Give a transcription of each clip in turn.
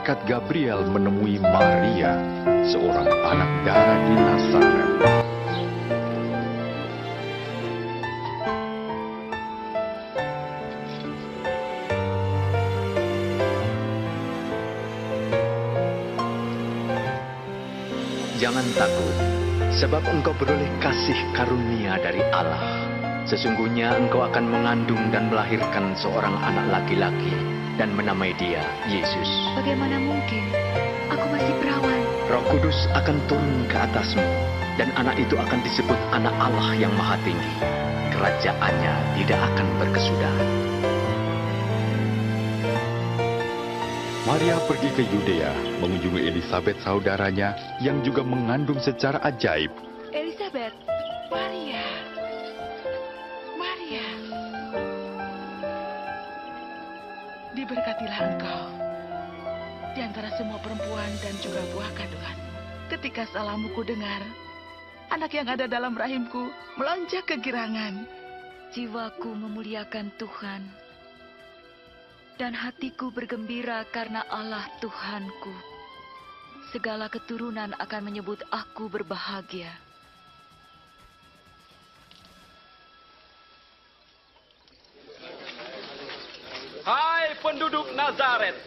malaikat Gabriel menemui Maria, seorang anak dara di Nazaret. Jangan takut, sebab engkau beroleh kasih karunia dari Allah. Sesungguhnya engkau akan mengandung dan melahirkan seorang anak laki-laki dan menamai dia Yesus. Bagaimana mungkin? Aku masih perawan. Roh Kudus akan turun ke atasmu, dan anak itu akan disebut Anak Allah yang Maha Tinggi. Kerajaannya tidak akan berkesudahan. Maria pergi ke Yudea, mengunjungi Elisabet saudaranya yang juga mengandung secara ajaib. Elisabet, Maria. Diberkatilah engkau di antara semua perempuan dan juga buah kandungan. Ketika salahmu ku dengar, anak yang ada dalam rahimku melonjak kegirangan. Jiwaku memuliakan Tuhan, dan hatiku bergembira karena Allah Tuhanku. Segala keturunan akan menyebut aku berbahagia. Hai penduduk Nazaret,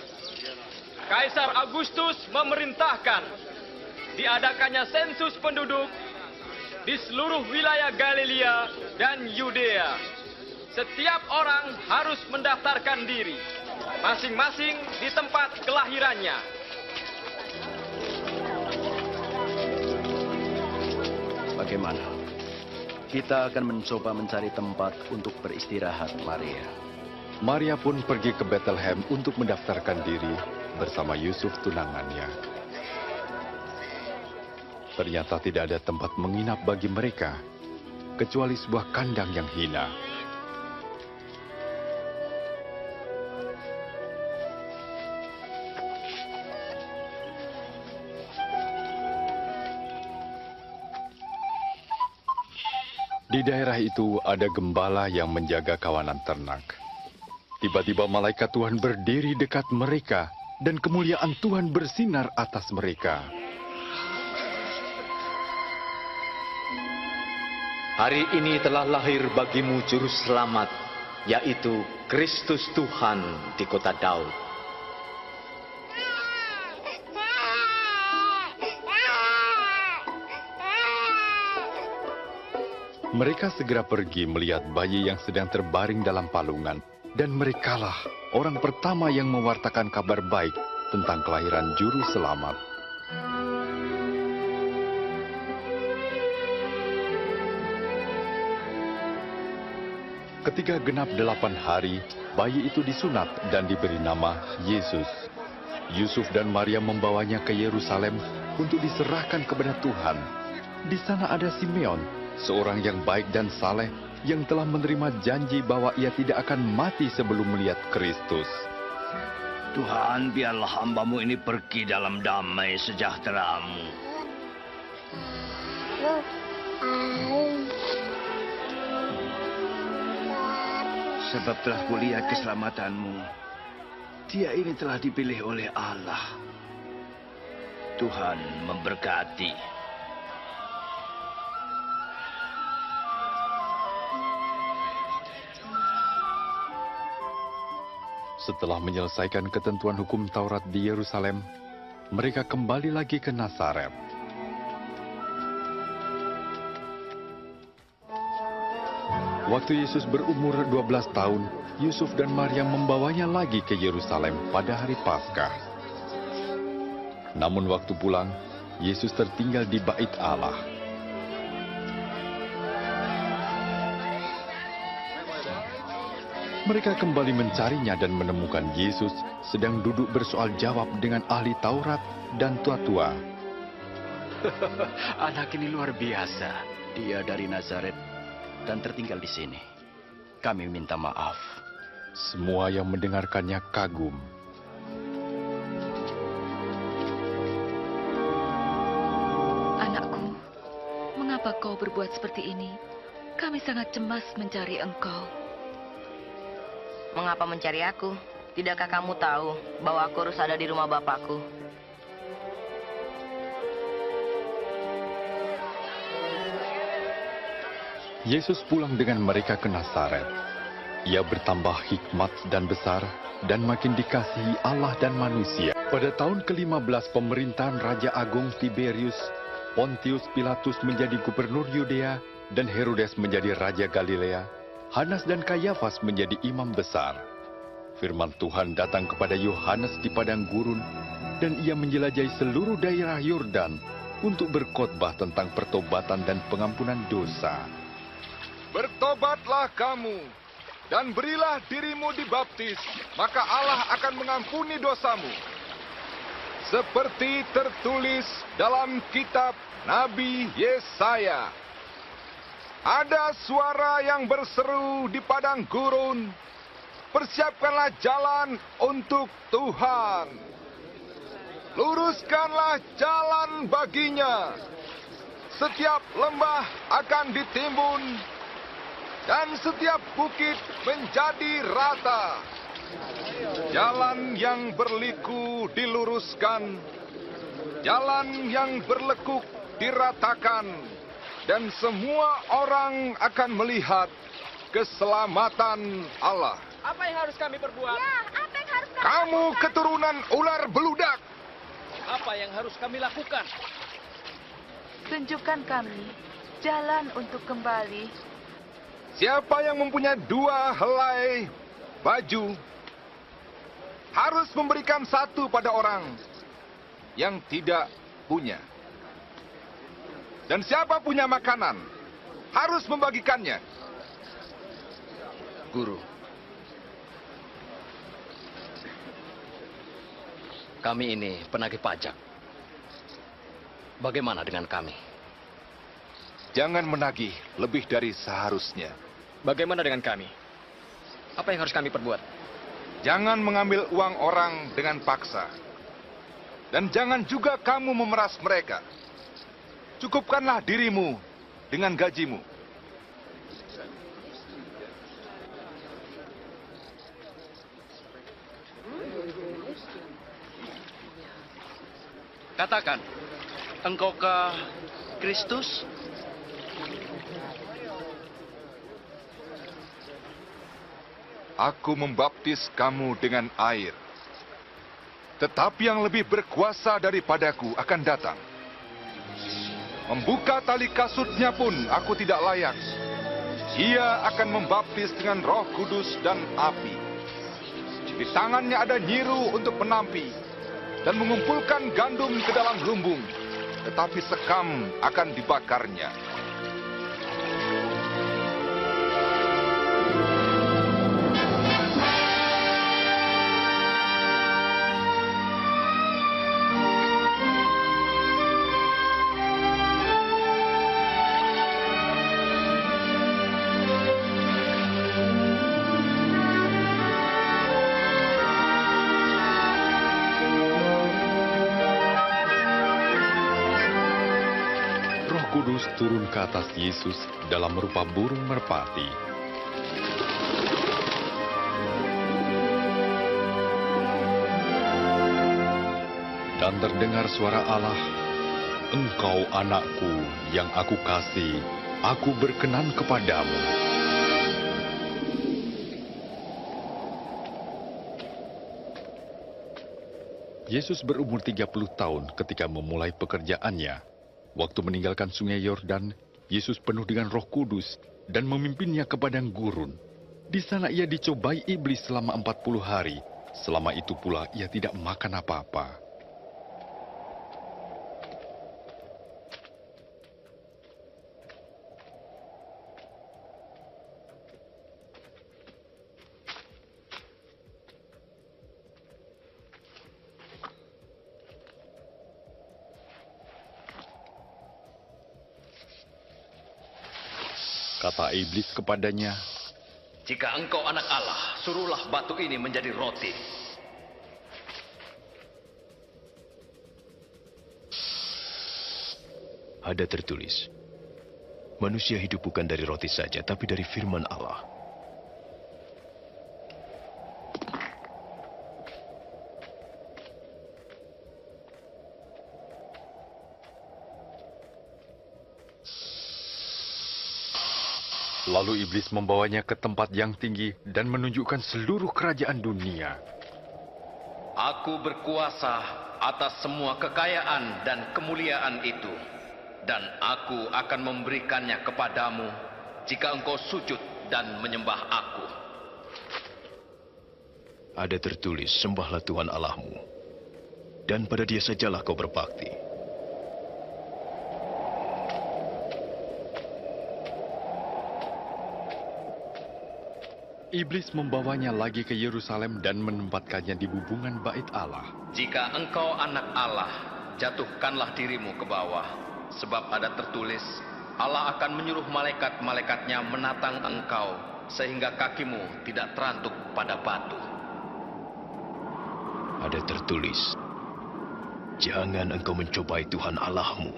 Kaisar Agustus memerintahkan diadakannya sensus penduduk di seluruh wilayah Galilea dan Yudea. Setiap orang harus mendaftarkan diri, masing-masing di tempat kelahirannya. Bagaimana? Kita akan mencoba mencari tempat untuk beristirahat, Maria. Maria pun pergi ke Bethlehem untuk mendaftarkan diri bersama Yusuf tunangannya. Ternyata tidak ada tempat menginap bagi mereka, kecuali sebuah kandang yang hina. Di daerah itu ada gembala yang menjaga kawanan ternak. Tiba-tiba malaikat Tuhan berdiri dekat mereka, dan kemuliaan Tuhan bersinar atas mereka. Hari ini telah lahir bagimu Juru Selamat, yaitu Kristus Tuhan di kota Daud. Mereka segera pergi melihat bayi yang sedang terbaring dalam palungan. Dan merekalah orang pertama yang mewartakan kabar baik tentang kelahiran Juru Selamat. Ketika genap 8 hari, bayi itu disunat dan diberi nama Yesus. Yusuf dan Maria membawanya ke Yerusalem untuk diserahkan kepada Tuhan. Di sana ada Simeon, seorang yang baik dan saleh, yang telah menerima janji bahwa ia tidak akan mati sebelum melihat Kristus. Tuhan, biarlah hamba-Mu ini pergi dalam damai sejahtera-Mu. Sebab telah kulihat keselamatan-Mu. Dia ini telah dipilih oleh Allah. Tuhan memberkati. Setelah menyelesaikan ketentuan hukum Taurat di Yerusalem, mereka kembali lagi ke Nazaret. Waktu Yesus berumur 12 tahun, Yusuf dan Maria membawanya lagi ke Yerusalem pada hari Paskah. Namun waktu pulang, Yesus tertinggal di Bait Allah. Mereka kembali mencarinya dan menemukan Yesus sedang duduk bersoal jawab dengan ahli Taurat dan tua-tua. Anak ini luar biasa. Dia dari Nazaret dan tertinggal di sini. Kami minta maaf. Semua yang mendengarkannya kagum. Anakku, mengapa kau berbuat seperti ini? Kami sangat cemas mencari engkau. Mengapa mencari aku? Tidakkah kamu tahu bahwa aku harus ada di rumah Bapakku? Yesus pulang dengan mereka ke Nazaret. Ia bertambah hikmat dan besar dan makin dikasihi Allah dan manusia. Pada tahun ke-15 pemerintahan Raja Agung Tiberius, Pontius Pilatus menjadi gubernur Yudea dan Herodes menjadi Raja Galilea, Hanas dan Kayafas menjadi imam besar. Firman Tuhan datang kepada Yohanes di padang gurun, dan ia menjelajahi seluruh daerah Yordan untuk berkhotbah tentang pertobatan dan pengampunan dosa. Bertobatlah kamu, dan berilah dirimu dibaptis, maka Allah akan mengampuni dosamu. Seperti tertulis dalam kitab Nabi Yesaya. Ada suara yang berseru di padang gurun, persiapkanlah jalan untuk Tuhan. Luruskanlah jalan baginya. Setiap lembah akan ditimbun, dan setiap bukit menjadi rata. Jalan yang berliku diluruskan, jalan yang berlekuk diratakan, dan semua orang akan melihat keselamatan Allah. Apa yang harus kami perbuat? Ya, apa yang harus kami Kamu lakukan? keturunan ular beludak. Apa yang harus kami lakukan? Tunjukkan kami jalan untuk kembali. Siapa yang mempunyai 2 helai baju harus memberikan 1 pada orang yang tidak punya. Dan siapa punya makanan harus membagikannya. Guru, kami ini penagih pajak. Bagaimana dengan kami? Jangan menagih lebih dari seharusnya. Bagaimana dengan kami? Apa yang harus kami perbuat? Jangan mengambil uang orang dengan paksa. Dan jangan juga kamu memeras mereka. Cukupkanlah dirimu dengan gajimu. Katakan, engkaukah Kristus? Aku membaptis kamu dengan air. Tetapi yang lebih berkuasa daripadaku akan datang. Membuka tali kasutnya pun aku tidak layak. Ia akan membaptis dengan Roh Kudus dan api. Di tangannya ada nyiru untuk menampi dan mengumpulkan gandum ke dalam lumbung, tetapi sekam akan dibakarnya. Kudus turun ke atas Yesus dalam rupa burung merpati. Dan terdengar suara Allah, "Engkau anakku yang aku kasih, aku berkenan kepadamu." Yesus berumur 30 tahun ketika memulai pekerjaannya. Waktu meninggalkan sungai Yordan, Yesus penuh dengan Roh Kudus dan memimpinnya ke padang gurun. Di sana ia dicobai iblis selama 40 hari. Selama itu pula ia tidak makan apa-apa. Kata iblis kepadanya, Jika engkau anak Allah, suruhlah batu ini menjadi roti. Ada tertulis, manusia hidup bukan dari roti saja, tapi dari firman Allah. Lalu iblis membawanya ke tempat yang tinggi dan menunjukkan seluruh kerajaan dunia. Aku berkuasa atas semua kekayaan dan kemuliaan itu, dan aku akan memberikannya kepadamu jika engkau sujud dan menyembah aku. Ada tertulis, sembahlah Tuhan Allahmu, dan pada Dia sajalah kau berbakti. Iblis membawanya lagi ke Yerusalem dan menempatkannya di bubungan bait Allah. Jika engkau anak Allah, jatuhkanlah dirimu ke bawah, sebab ada tertulis, Allah akan menyuruh malaikat-malaikatnya menatang engkau, sehingga kakimu tidak terantuk pada batu. Ada tertulis, jangan engkau mencobai Tuhan Allahmu.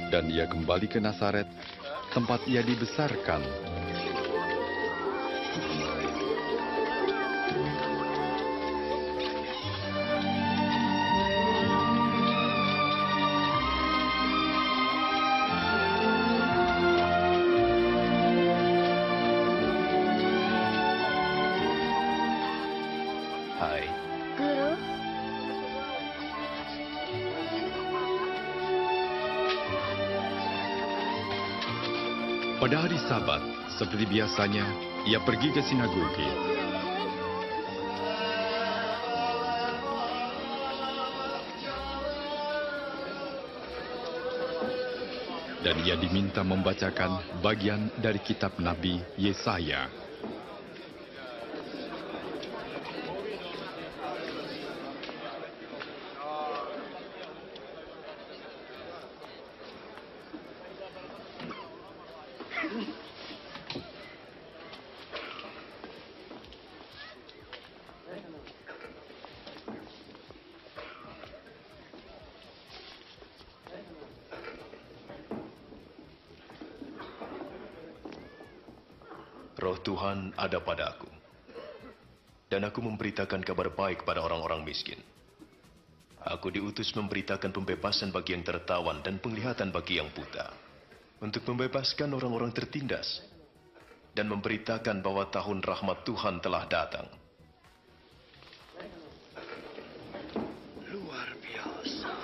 Dan ia kembali ke Nazaret, tempat ia dibesarkan. Hai, Guru, Pada hari Sabat, seperti biasanya, ia pergi ke sinagoge. Dan ia diminta membacakan bagian dari kitab Nabi Yesaya. Roh Tuhan ada pada aku, dan aku memberitakan kabar baik pada orang-orang miskin. Aku diutus memberitakan pembebasan bagi yang tertawan dan penglihatan bagi yang buta, untuk membebaskan orang-orang tertindas, dan memberitakan bahwa tahun rahmat Tuhan telah datang. Luar biasa.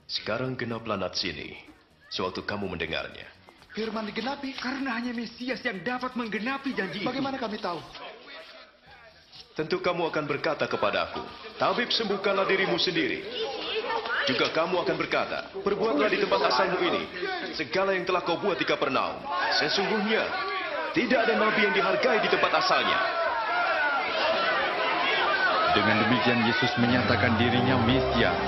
Sekarang genaplah nats ini, sewaktu kamu mendengarnya. Firman digenapi karena hanya Mesias yang dapat menggenapi janji itu. Bagaimana kami tahu? Tentu kamu akan berkata kepadaku, Tabib, sembuhkanlah dirimu sendiri. Juga kamu akan berkata, perbuatlah di tempat asalmu ini segala yang telah kau buat di Kapernaum. Sesungguhnya, tidak ada nabi yang dihargai di tempat asalnya. Dengan demikian Yesus menyatakan dirinya Mesias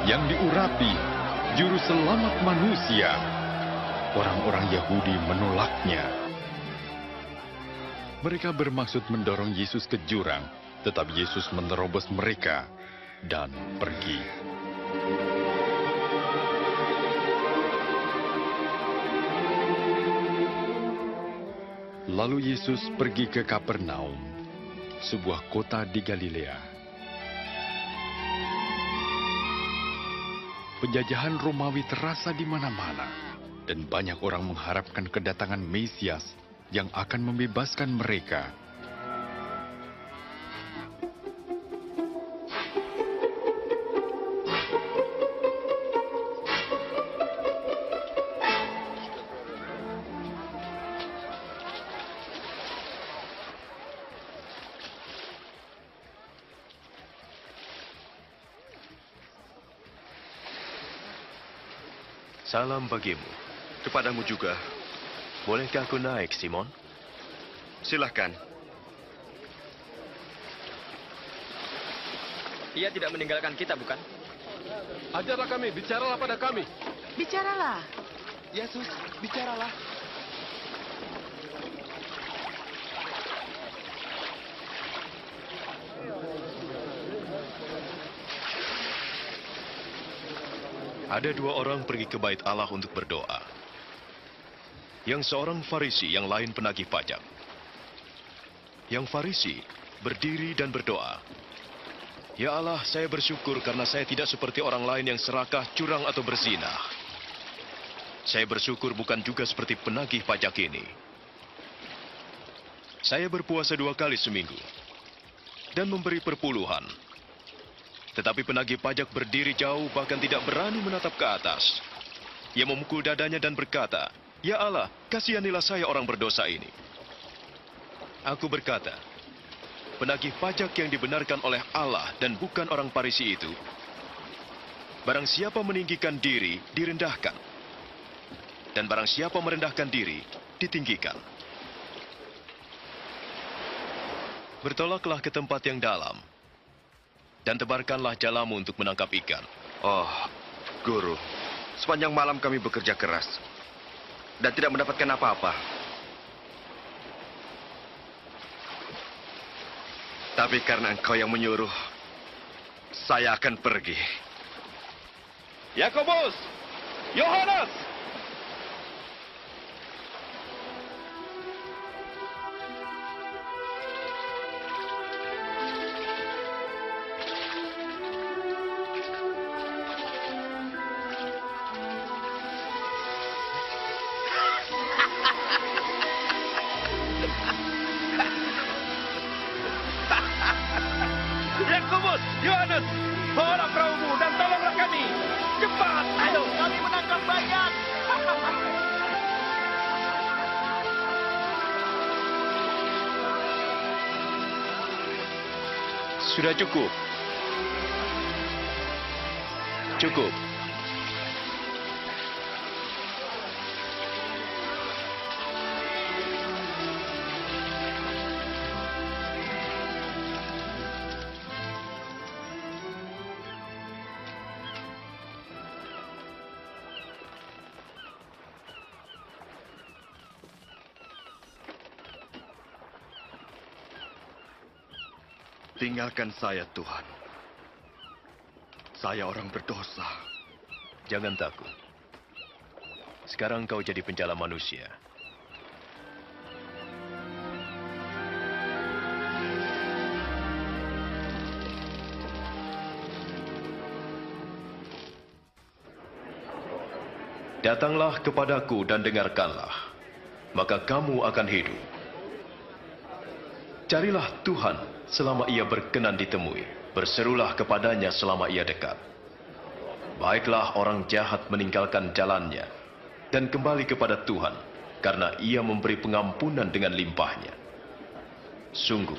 yang diurapi, juru selamat manusia. Orang-orang Yahudi menolaknya. Mereka bermaksud mendorong Yesus ke jurang, tetapi Yesus menerobos mereka dan pergi. Lalu Yesus pergi ke Kapernaum, sebuah kota di Galilea. Penjajahan Romawi terasa di mana-mana, dan banyak orang mengharapkan kedatangan Mesias yang akan membebaskan mereka. Salam bagimu. Kepadamu juga. Bolehkah aku naik, Simon? Silahkan. Ia tidak meninggalkan kita, bukan? Ajarlah kami, bicaralah pada kami. Bicaralah. Yesus, bicaralah. Ada dua orang pergi ke bait Allah untuk berdoa. Yang seorang Farisi, yang lain penagih pajak. Yang Farisi berdiri dan berdoa. Ya Allah, saya bersyukur karena saya tidak seperti orang lain yang serakah, curang atau berzina. Saya bersyukur bukan juga seperti penagih pajak ini. Saya berpuasa 2 kali seminggu dan memberi perpuluhan. Tetapi penagih pajak berdiri jauh, bahkan tidak berani menatap ke atas. Ia memukul dadanya dan berkata, "Ya Allah, kasihanilah saya orang berdosa ini." Aku berkata, penagih pajak yang dibenarkan oleh Allah dan bukan orang Farisi itu, barang siapa meninggikan diri, direndahkan. Dan barang siapa merendahkan diri, ditinggikan. Bertolaklah ke tempat yang dalam, dan tebarkanlah jalamu untuk menangkap ikan. Oh, Guru, sepanjang malam kami bekerja keras dan tidak mendapatkan apa-apa. Tapi karena engkau yang menyuruh, saya akan pergi. Yakobus, Yohanes, Yakobus, Yohanes, bawalah perahumu dan tolonglah kami. Cepat, ayo, kami menangkap banyak. Sudah cukup. Cukup. Tinggalkan saya, Tuhan. Saya orang berdosa. Jangan takut. Sekarang kau jadi penjala manusia. Datanglah kepadaku dan dengarkanlah, maka kamu akan hidup. Carilah Tuhan selama ia berkenan ditemui. Berserulah kepadanya selama ia dekat. Baiklah orang jahat meninggalkan jalannya dan kembali kepada Tuhan, karena ia memberi pengampunan dengan limpahnya. Sungguh,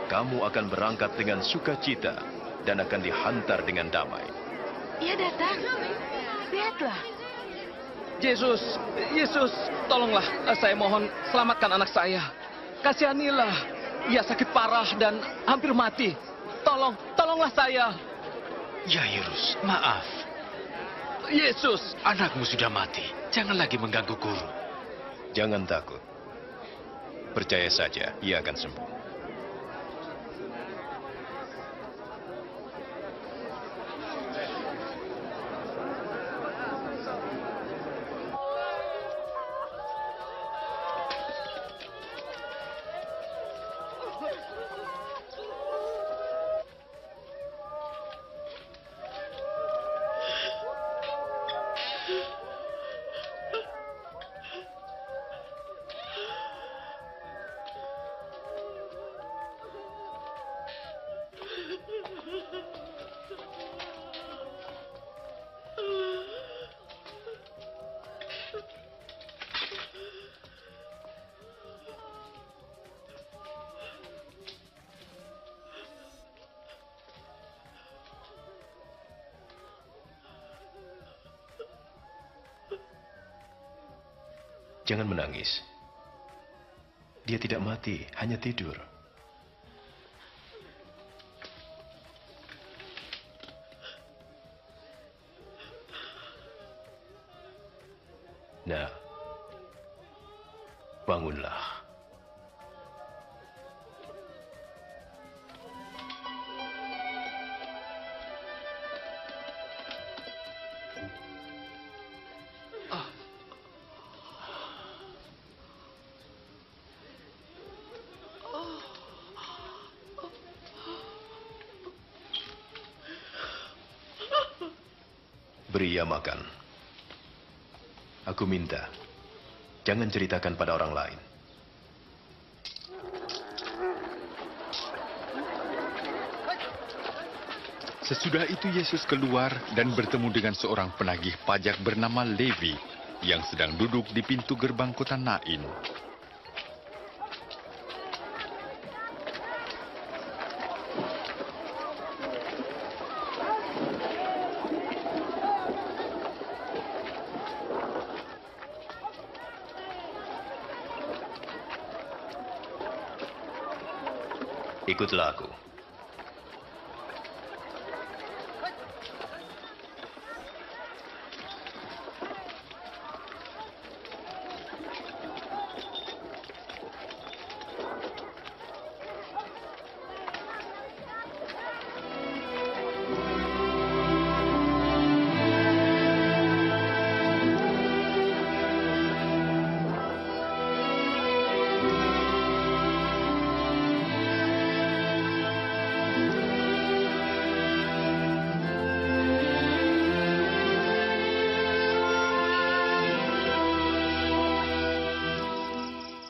kamu akan berangkat dengan sukacita dan akan dihantar dengan damai. Ia datang. Lihatlah. Yesus, Yesus, tolonglah. Saya mohon, selamatkan anak saya. Kasihanilah. Ia sakit parah dan hampir mati. Tolonglah saya. Yairus, maaf. Yesus, anakmu sudah mati. Jangan lagi mengganggu guru. Jangan takut. Percaya saja, ia akan sembuh. Jangan menangis. Dia tidak mati, hanya tidur. Nah, bangunlah. Beri ia makan. Aku minta, jangan ceritakan pada orang lain. Sesudah itu Yesus keluar dan bertemu dengan seorang penagih pajak bernama Levi yang sedang duduk di pintu gerbang kota Nain. Ikutlah aku.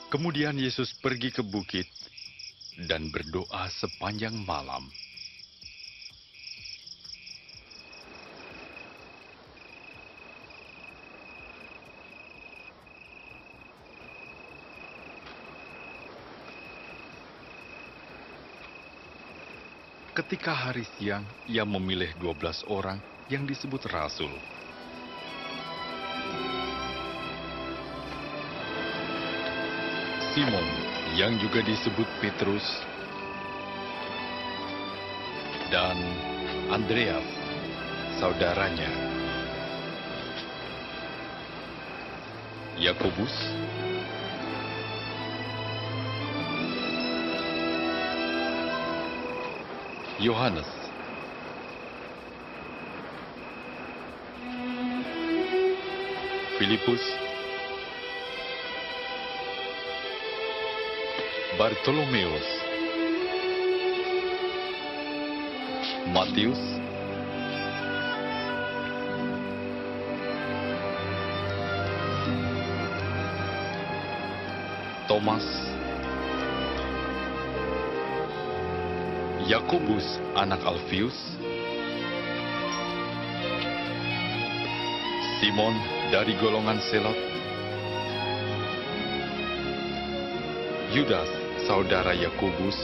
Kemudian Yesus pergi ke bukit dan berdoa sepanjang malam. Ketika hari siang, ia memilih 12 orang yang disebut rasul. Simon, yang juga disebut Petrus, dan Andreas, saudaranya, Yakobus, Yohanes, Filipus, Bartolomeus, Matius, Thomas, Yakobus anak Alfius, Simon dari golongan Selot, Yudas saudara Yakobus,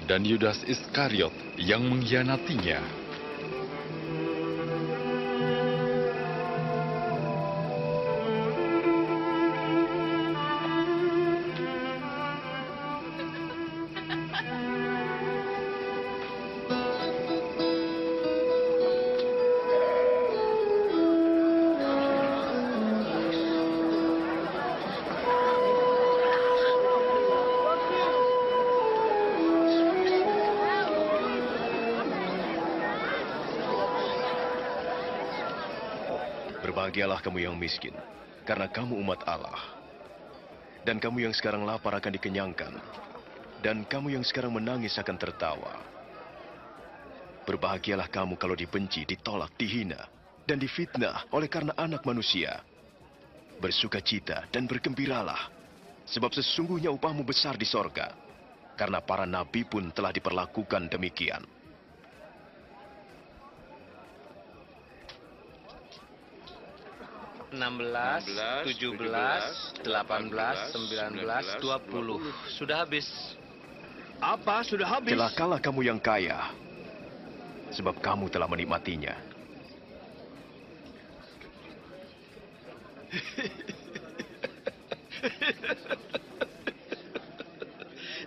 dan Yudas Iskariot yang mengkhianatinya. Berbahagialah kamu yang miskin, karena kamu umat Allah. Dan kamu yang sekarang lapar akan dikenyangkan. Dan kamu yang sekarang menangis akan tertawa. Berbahagialah kamu kalau dibenci, ditolak, dihina, dan difitnah oleh karena anak manusia. Bersukacita dan bergembiralah, sebab sesungguhnya upahmu besar di sorga. Karena para nabi pun telah diperlakukan demikian. Enam belas, 17, 18, 19, 20. Sudah habis. Apa? Sudah habis? Celakalah kamu yang kaya, sebab kamu telah menikmatinya.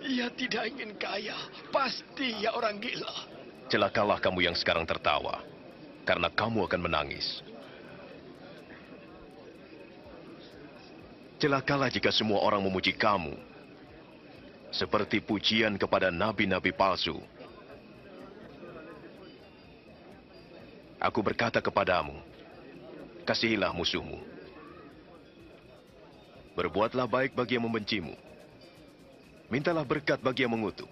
Ia tidak ingin kaya. Pasti ia orang gila. Celakalah kamu yang sekarang tertawa, karena kamu akan menangis. Celakalah jika semua orang memuji kamu, seperti pujian kepada nabi-nabi palsu. Aku berkata kepadamu, kasihilah musuhmu. Berbuatlah baik bagi yang membencimu. Mintalah berkat bagi yang mengutuk.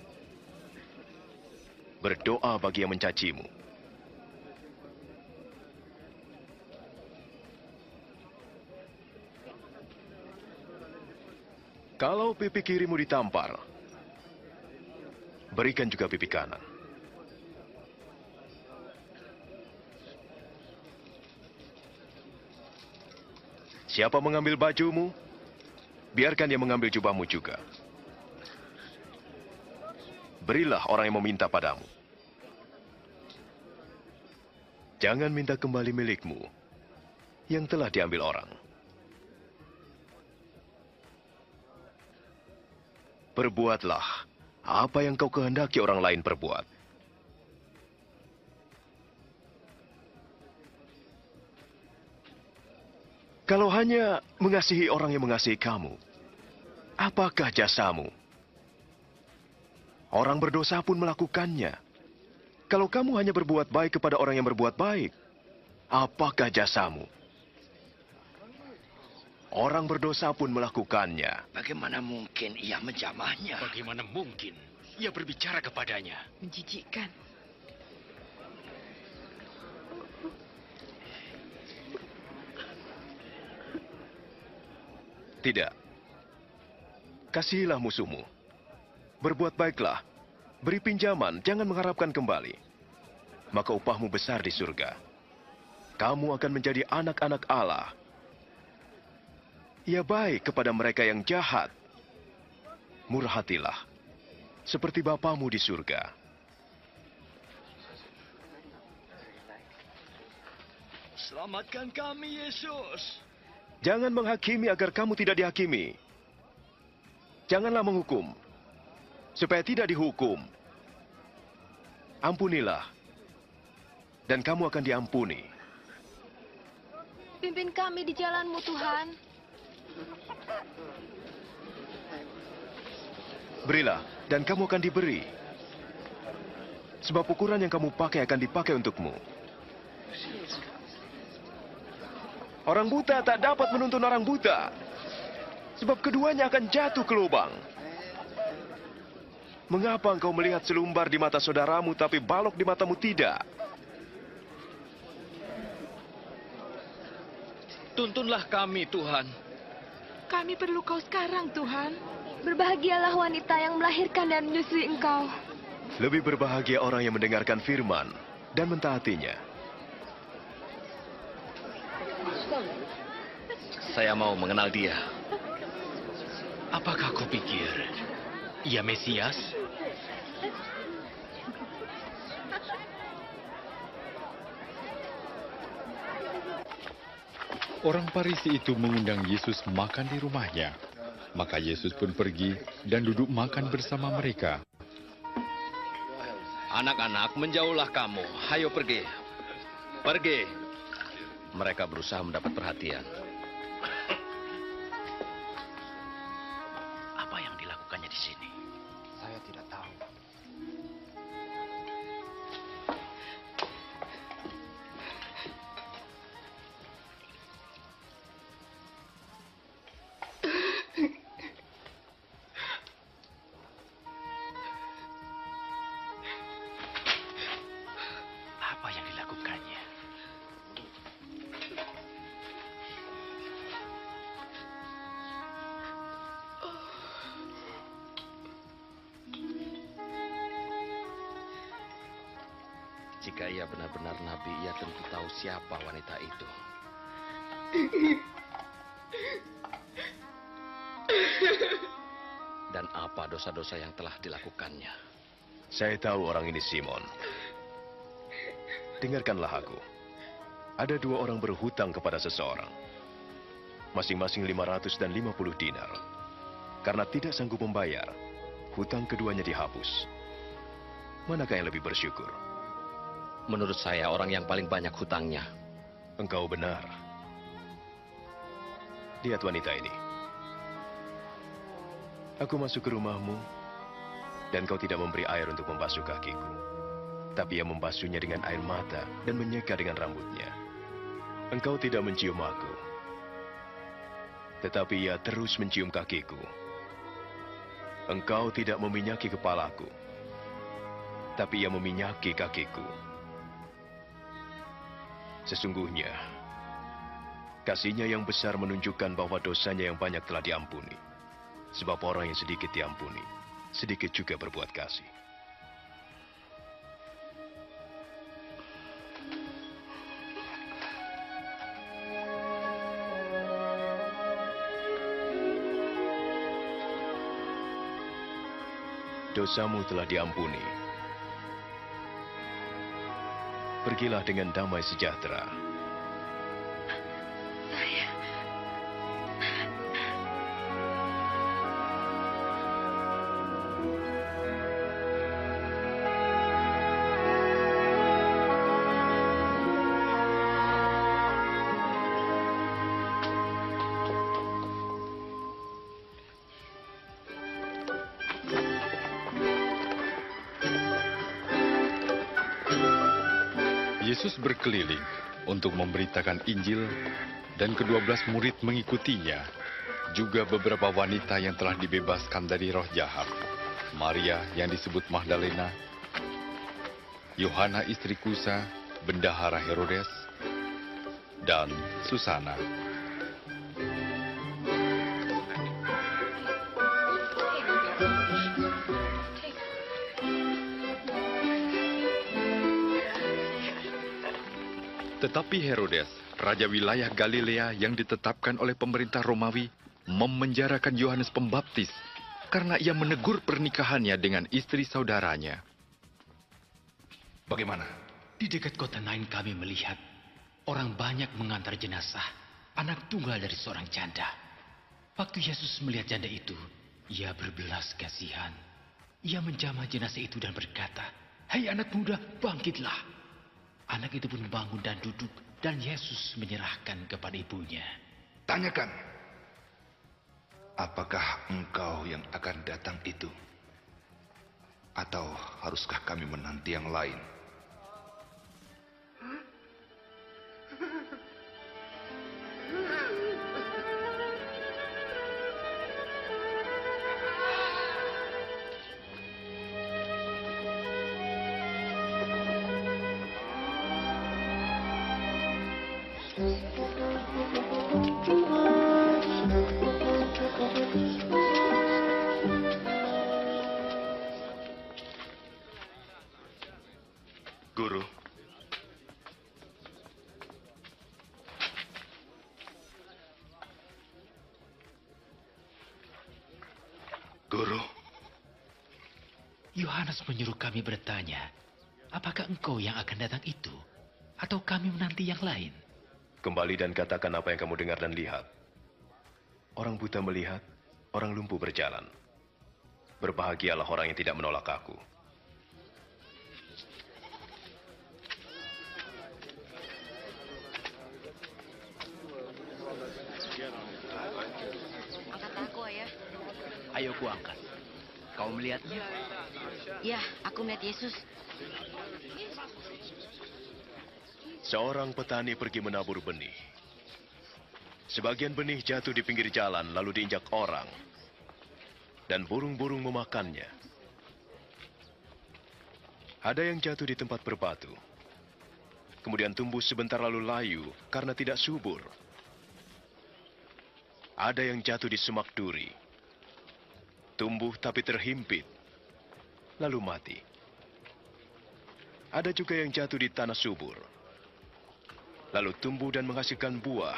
Berdoa bagi yang mencacimu. Kalau pipi kirimu ditampar, berikan juga pipi kanan. Siapa mengambil bajumu, biarkan dia mengambil jubahmu juga. Berilah orang yang meminta padamu. Jangan minta kembali milikmu yang telah diambil orang. Perbuatlah apa yang kau kehendaki orang lain perbuat. Kalau hanya mengasihi orang yang mengasihi kamu, apakah jasamu? Orang berdosa pun melakukannya. Kalau kamu hanya berbuat baik kepada orang yang berbuat baik, apakah jasamu? Orang berdosa pun melakukannya. Bagaimana mungkin ia menjamahnya? Bagaimana mungkin ia berbicara kepadanya? Menjijikkan. Tidak. Kasihilah musuhmu. Berbuat baiklah. Beri pinjaman, jangan mengharapkan kembali. Maka upahmu besar di surga. Kamu akan menjadi anak-anak Allah. Ia baik kepada mereka yang jahat. Murah hatilah, seperti Bapamu di surga. Selamatkan kami, Yesus. Jangan menghakimi agar kamu tidak dihakimi. Janganlah menghukum, supaya tidak dihukum. Ampunilah, dan kamu akan diampuni. Pimpin kami di jalan-Mu, Tuhan. Berilah, dan kamu akan diberi. Sebab ukuran yang kamu pakai akan dipakai untukmu. Orang buta tak dapat menuntun orang buta. Sebab keduanya akan jatuh ke lubang. Mengapa engkau melihat selumbar di mata saudaramu, tapi balok di matamu tidak? Tuntunlah kami, Tuhan. Kami perlu Kau sekarang, Tuhan. Berbahagialah wanita yang melahirkan dan menyusui Engkau. Lebih berbahagia orang yang mendengarkan firman dan mentaatinya. Saya mau mengenal dia. Apakah kau pikir ia Mesias? Orang Farisi itu mengundang Yesus makan di rumahnya. Maka Yesus pun pergi dan duduk makan bersama mereka. Anak-anak, menjauhlah kamu. Hayo pergi. Pergi. Mereka berusaha mendapat perhatian. Apa yang dilakukannya di sini? Saya tidak tahu. Apa yang dilakukannya? Jika ia benar-benar nabi, ia tentu tahu siapa wanita itu. Dan apa dosa-dosa yang telah dilakukannya. Saya tahu orang ini Simon. Dengarkanlah aku. Ada dua orang berhutang kepada seseorang. Masing-masing 500 dan 50 dinar. Karena tidak sanggup membayar, hutang keduanya dihapus. Manakah yang lebih bersyukur? Menurut saya, orang yang paling banyak hutangnya. Engkau benar. Lihat wanita ini. Aku masuk ke rumahmu, dan kau tidak memberi air untuk membasuh kakiku. Tapi ia membasuhnya dengan air mata dan menyeka dengan rambutnya. Engkau tidak mencium aku, tetapi ia terus mencium kakiku. Engkau tidak meminyaki kepalaku, tapi ia meminyaki kakiku. Sesungguhnya, kasihnya yang besar menunjukkan bahwa dosanya yang banyak telah diampuni. Sebab orang yang sedikit diampuni, sedikit juga berbuat kasih. Dosamu telah diampuni. Pergilah dengan damai sejahtera. Yesus berkeliling untuk memberitakan Injil dan ke-12 murid mengikutinya. Juga beberapa wanita yang telah dibebaskan dari roh jahat. Maria yang disebut Magdalena, Yohana istri Kusa, bendahara Herodes, dan Susana. Tetapi Herodes, raja wilayah Galilea yang ditetapkan oleh pemerintah Romawi, memenjarakan Yohanes Pembaptis karena ia menegur pernikahannya dengan istri saudaranya. Bagaimana? Di dekat kota Nain kami melihat orang banyak mengantar jenazah anak tunggal dari seorang janda. Waktu Yesus melihat janda itu, ia berbelas kasihan. Ia menjamah jenazah itu dan berkata, "Hai anak muda, bangkitlah." Anak itu pun bangun dan duduk, dan Yesus menyerahkan kepada ibunya. Tanyakan, apakah engkau yang akan datang itu? Atau haruskah kami menanti yang lain? Guru, Yohanes menyuruh kami bertanya, apakah engkau yang akan datang itu? Atau kami menanti yang lain? Kembali dan katakan apa yang kamu dengar dan lihat. Orang buta melihat, orang lumpuh berjalan. Berbahagialah orang yang tidak menolak aku. Angkat aku, Ayah. Ayo ku angkat. Kau melihatnya? Ya, aku melihat Yesus. Seorang petani pergi menabur benih. Sebagian benih jatuh di pinggir jalan lalu diinjak orang. Dan burung-burung memakannya. Ada yang jatuh di tempat berbatu. Kemudian tumbuh sebentar lalu layu karena tidak subur. Ada yang jatuh di semak duri. Tumbuh tapi terhimpit. Lalu mati. Ada juga yang jatuh di tanah subur. Lalu tumbuh dan menghasilkan buah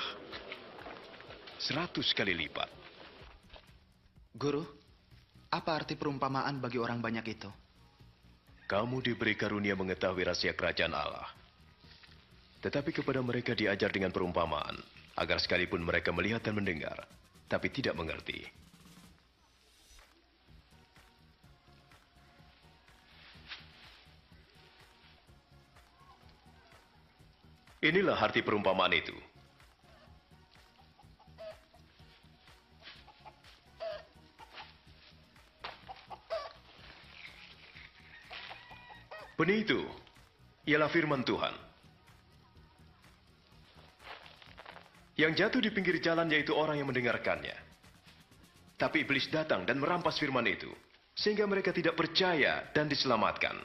100 kali lipat. Guru, apa arti perumpamaan bagi orang banyak itu? Kamu diberi karunia mengetahui rahasia kerajaan Allah. Tetapi kepada mereka diajar dengan perumpamaan, agar sekalipun mereka melihat dan mendengar, tapi tidak mengerti. Inilah arti perumpamaan itu. Benih itu ialah firman Tuhan. Yang jatuh di pinggir jalan yaitu orang yang mendengarkannya. Tapi iblis datang dan merampas firman itu, sehingga mereka tidak percaya dan diselamatkan.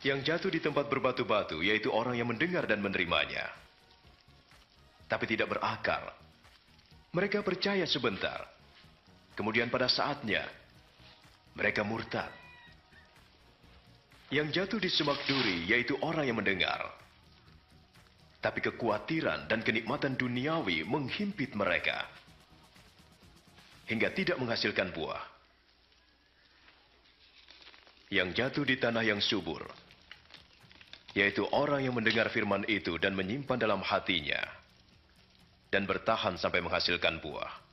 Yang jatuh di tempat berbatu-batu yaitu orang yang mendengar dan menerimanya, tapi tidak berakar. Mereka percaya sebentar, kemudian pada saatnya mereka murtad. Yang jatuh di semak duri yaitu orang yang mendengar, tapi kekhawatiran dan kenikmatan duniawi menghimpit mereka hingga tidak menghasilkan buah. Yang jatuh di tanah yang subur yaitu orang yang mendengar firman itu dan menyimpan dalam hatinya dan bertahan sampai menghasilkan buah.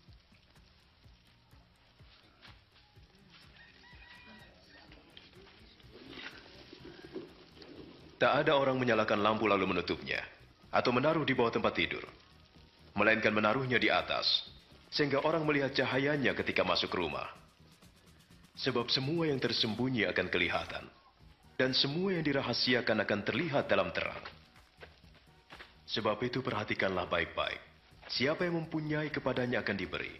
Tak ada orang menyalakan lampu lalu menutupnya atau menaruh di bawah tempat tidur, melainkan menaruhnya di atas, sehingga orang melihat cahayanya ketika masuk rumah. Sebab semua yang tersembunyi akan kelihatan, dan semua yang dirahasiakan akan terlihat dalam terang. Sebab itu perhatikanlah baik-baik, siapa yang mempunyai kepadanya akan diberi.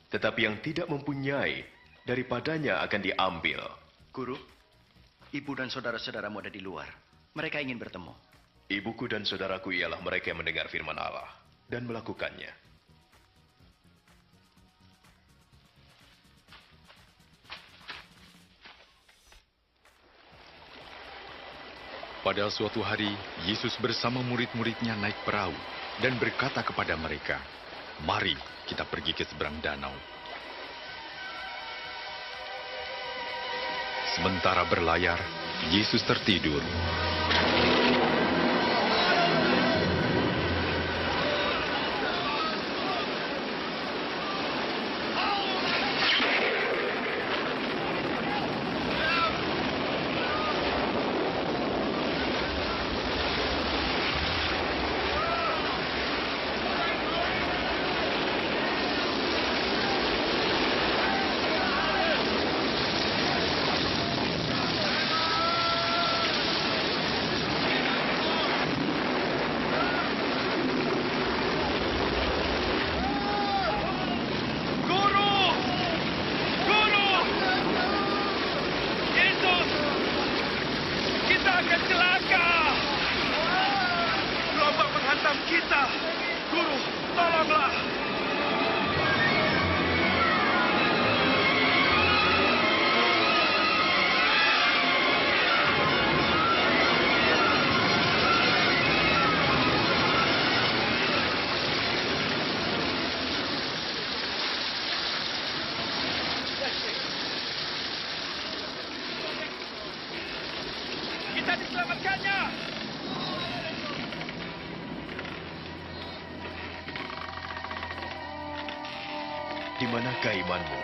Tetapi yang tidak mempunyai, daripadanya akan diambil. Guru, ibu dan saudara-saudaramu ada di luar. Mereka ingin bertemu. Ibuku dan saudaraku ialah mereka yang mendengar firman Allah dan melakukannya. Pada suatu hari, Yesus bersama murid-muridnya naik perahu dan berkata kepada mereka, "Mari kita pergi ke seberang danau." Sementara berlayar, Yesus tertidur. Di manakah imanmu?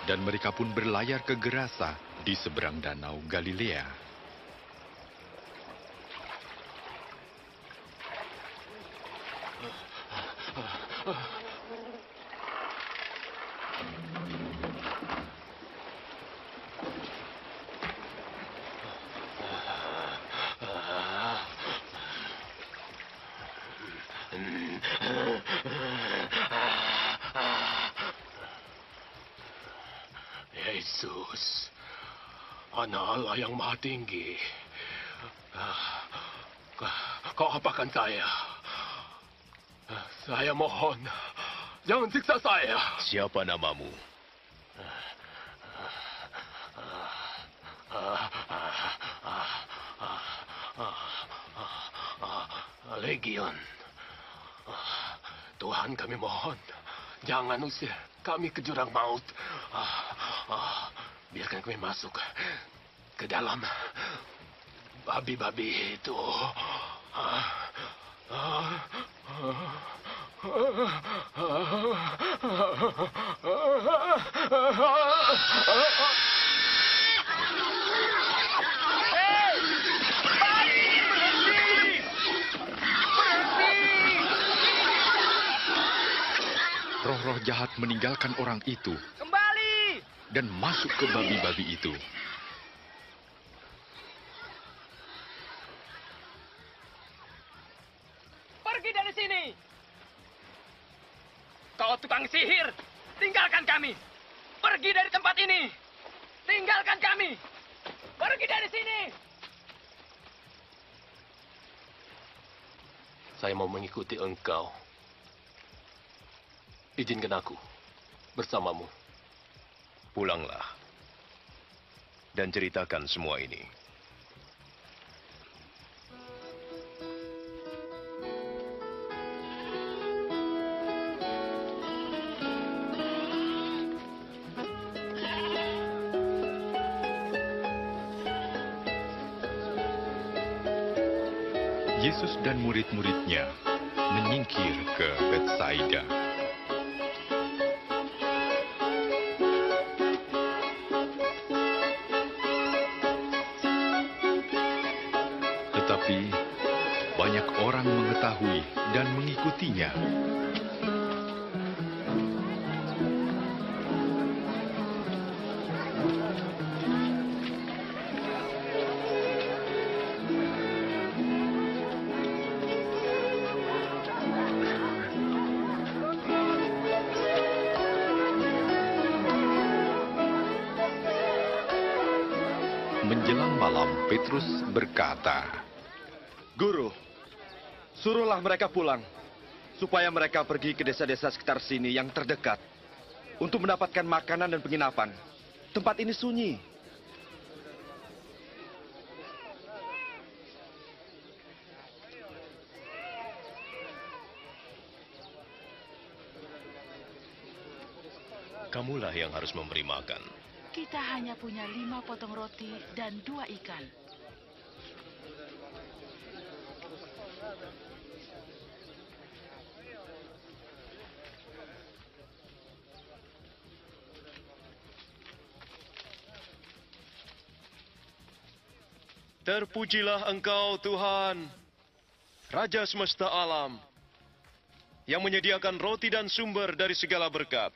Dan mereka pun berlayar ke Gerasa di seberang danau Galilea. Yesus, Anak Allah yang Maha Tinggi, kau apakan saya? Saya mohon, jangan siksa saya. Siapa namamu? Legion. Tuhan, kami mohon, jangan usir kami ke jurang maut. Biarkan kami masuk ke dalam babi-babi itu. Hei, roh-roh jahat meninggalkan orang itu Kembali! dan masuk ke babi-babi itu. Pergi dari sini! Kau tukang sihir! Tinggalkan kami! Pergi dari tempat ini! Tinggalkan kami! Pergi dari sini! Saya mau mengikuti engkau. Izinkan aku bersamamu. Pulanglah dan ceritakan semua ini. Yesus dan murid-muridnya menyingkir ke Betsaida. Tetapi banyak orang mengetahui dan mengikutinya. Menjelang malam, Petrus berkata, Guru, suruhlah mereka pulang, supaya mereka pergi ke desa-desa sekitar sini yang terdekat, untuk mendapatkan makanan dan penginapan. Tempat ini sunyi. Kamulah yang harus memberi makan. Kita hanya punya 5 potong roti dan 2 ikan. Terpujilah Engkau, Tuhan, Raja semesta alam, yang menyediakan roti dan sumber dari segala berkat.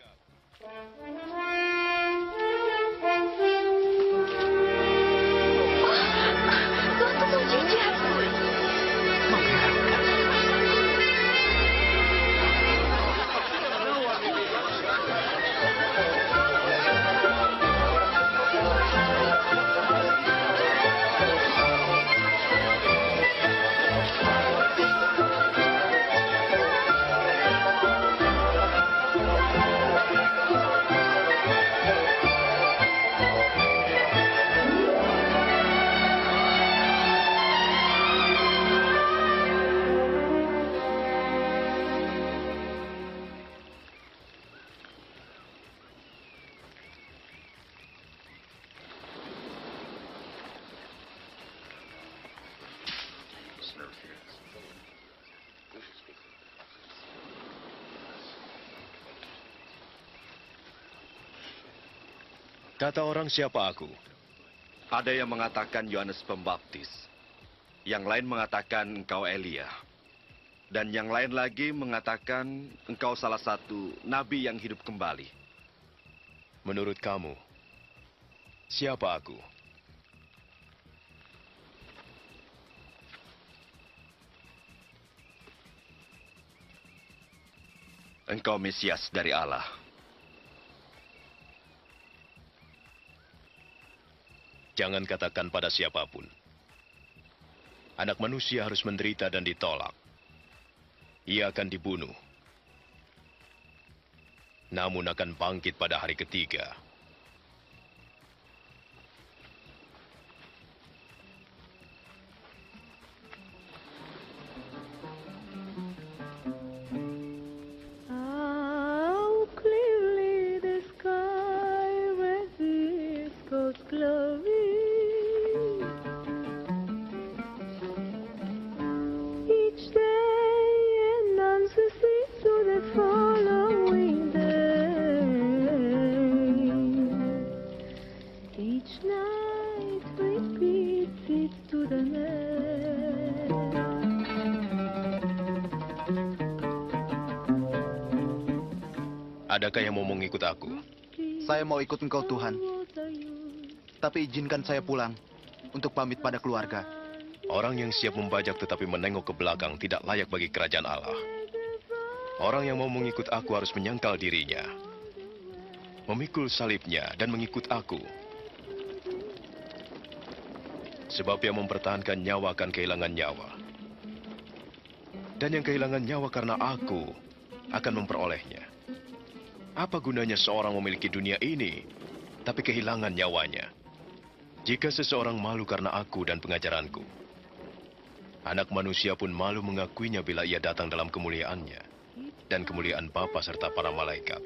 Kata orang, siapa aku? Ada yang mengatakan Yohanes Pembaptis, yang lain mengatakan engkau Elia, dan yang lain lagi mengatakan engkau salah satu nabi yang hidup kembali. Menurut kamu, siapa aku? Engkau Mesias dari Allah. Jangan katakan pada siapapun. Anak manusia harus menderita dan ditolak. Ia akan dibunuh. Namun akan bangkit pada hari ketiga. How clearly the sky receives God's glory. Each day announces it to the following day. Adakah yang mau mengikut aku? Saya mau ikut engkau, Tuhan. Tapi izinkan saya pulang untuk pamit pada keluarga. Orang yang siap membajak tetapi menengok ke belakang tidak layak bagi kerajaan Allah. Orang yang mau mengikut aku harus menyangkal dirinya, memikul salibnya dan mengikut aku. Sebab yang mempertahankan nyawa akan kehilangan nyawa. Dan yang kehilangan nyawa karena aku akan memperolehnya. Apa gunanya seorang memiliki dunia ini, tapi kehilangan nyawanya? Jika seseorang malu karena aku dan pengajaranku, Anak manusia pun malu mengakuinya bila ia datang dalam kemuliaannya dan kemuliaan Bapa serta para malaikat.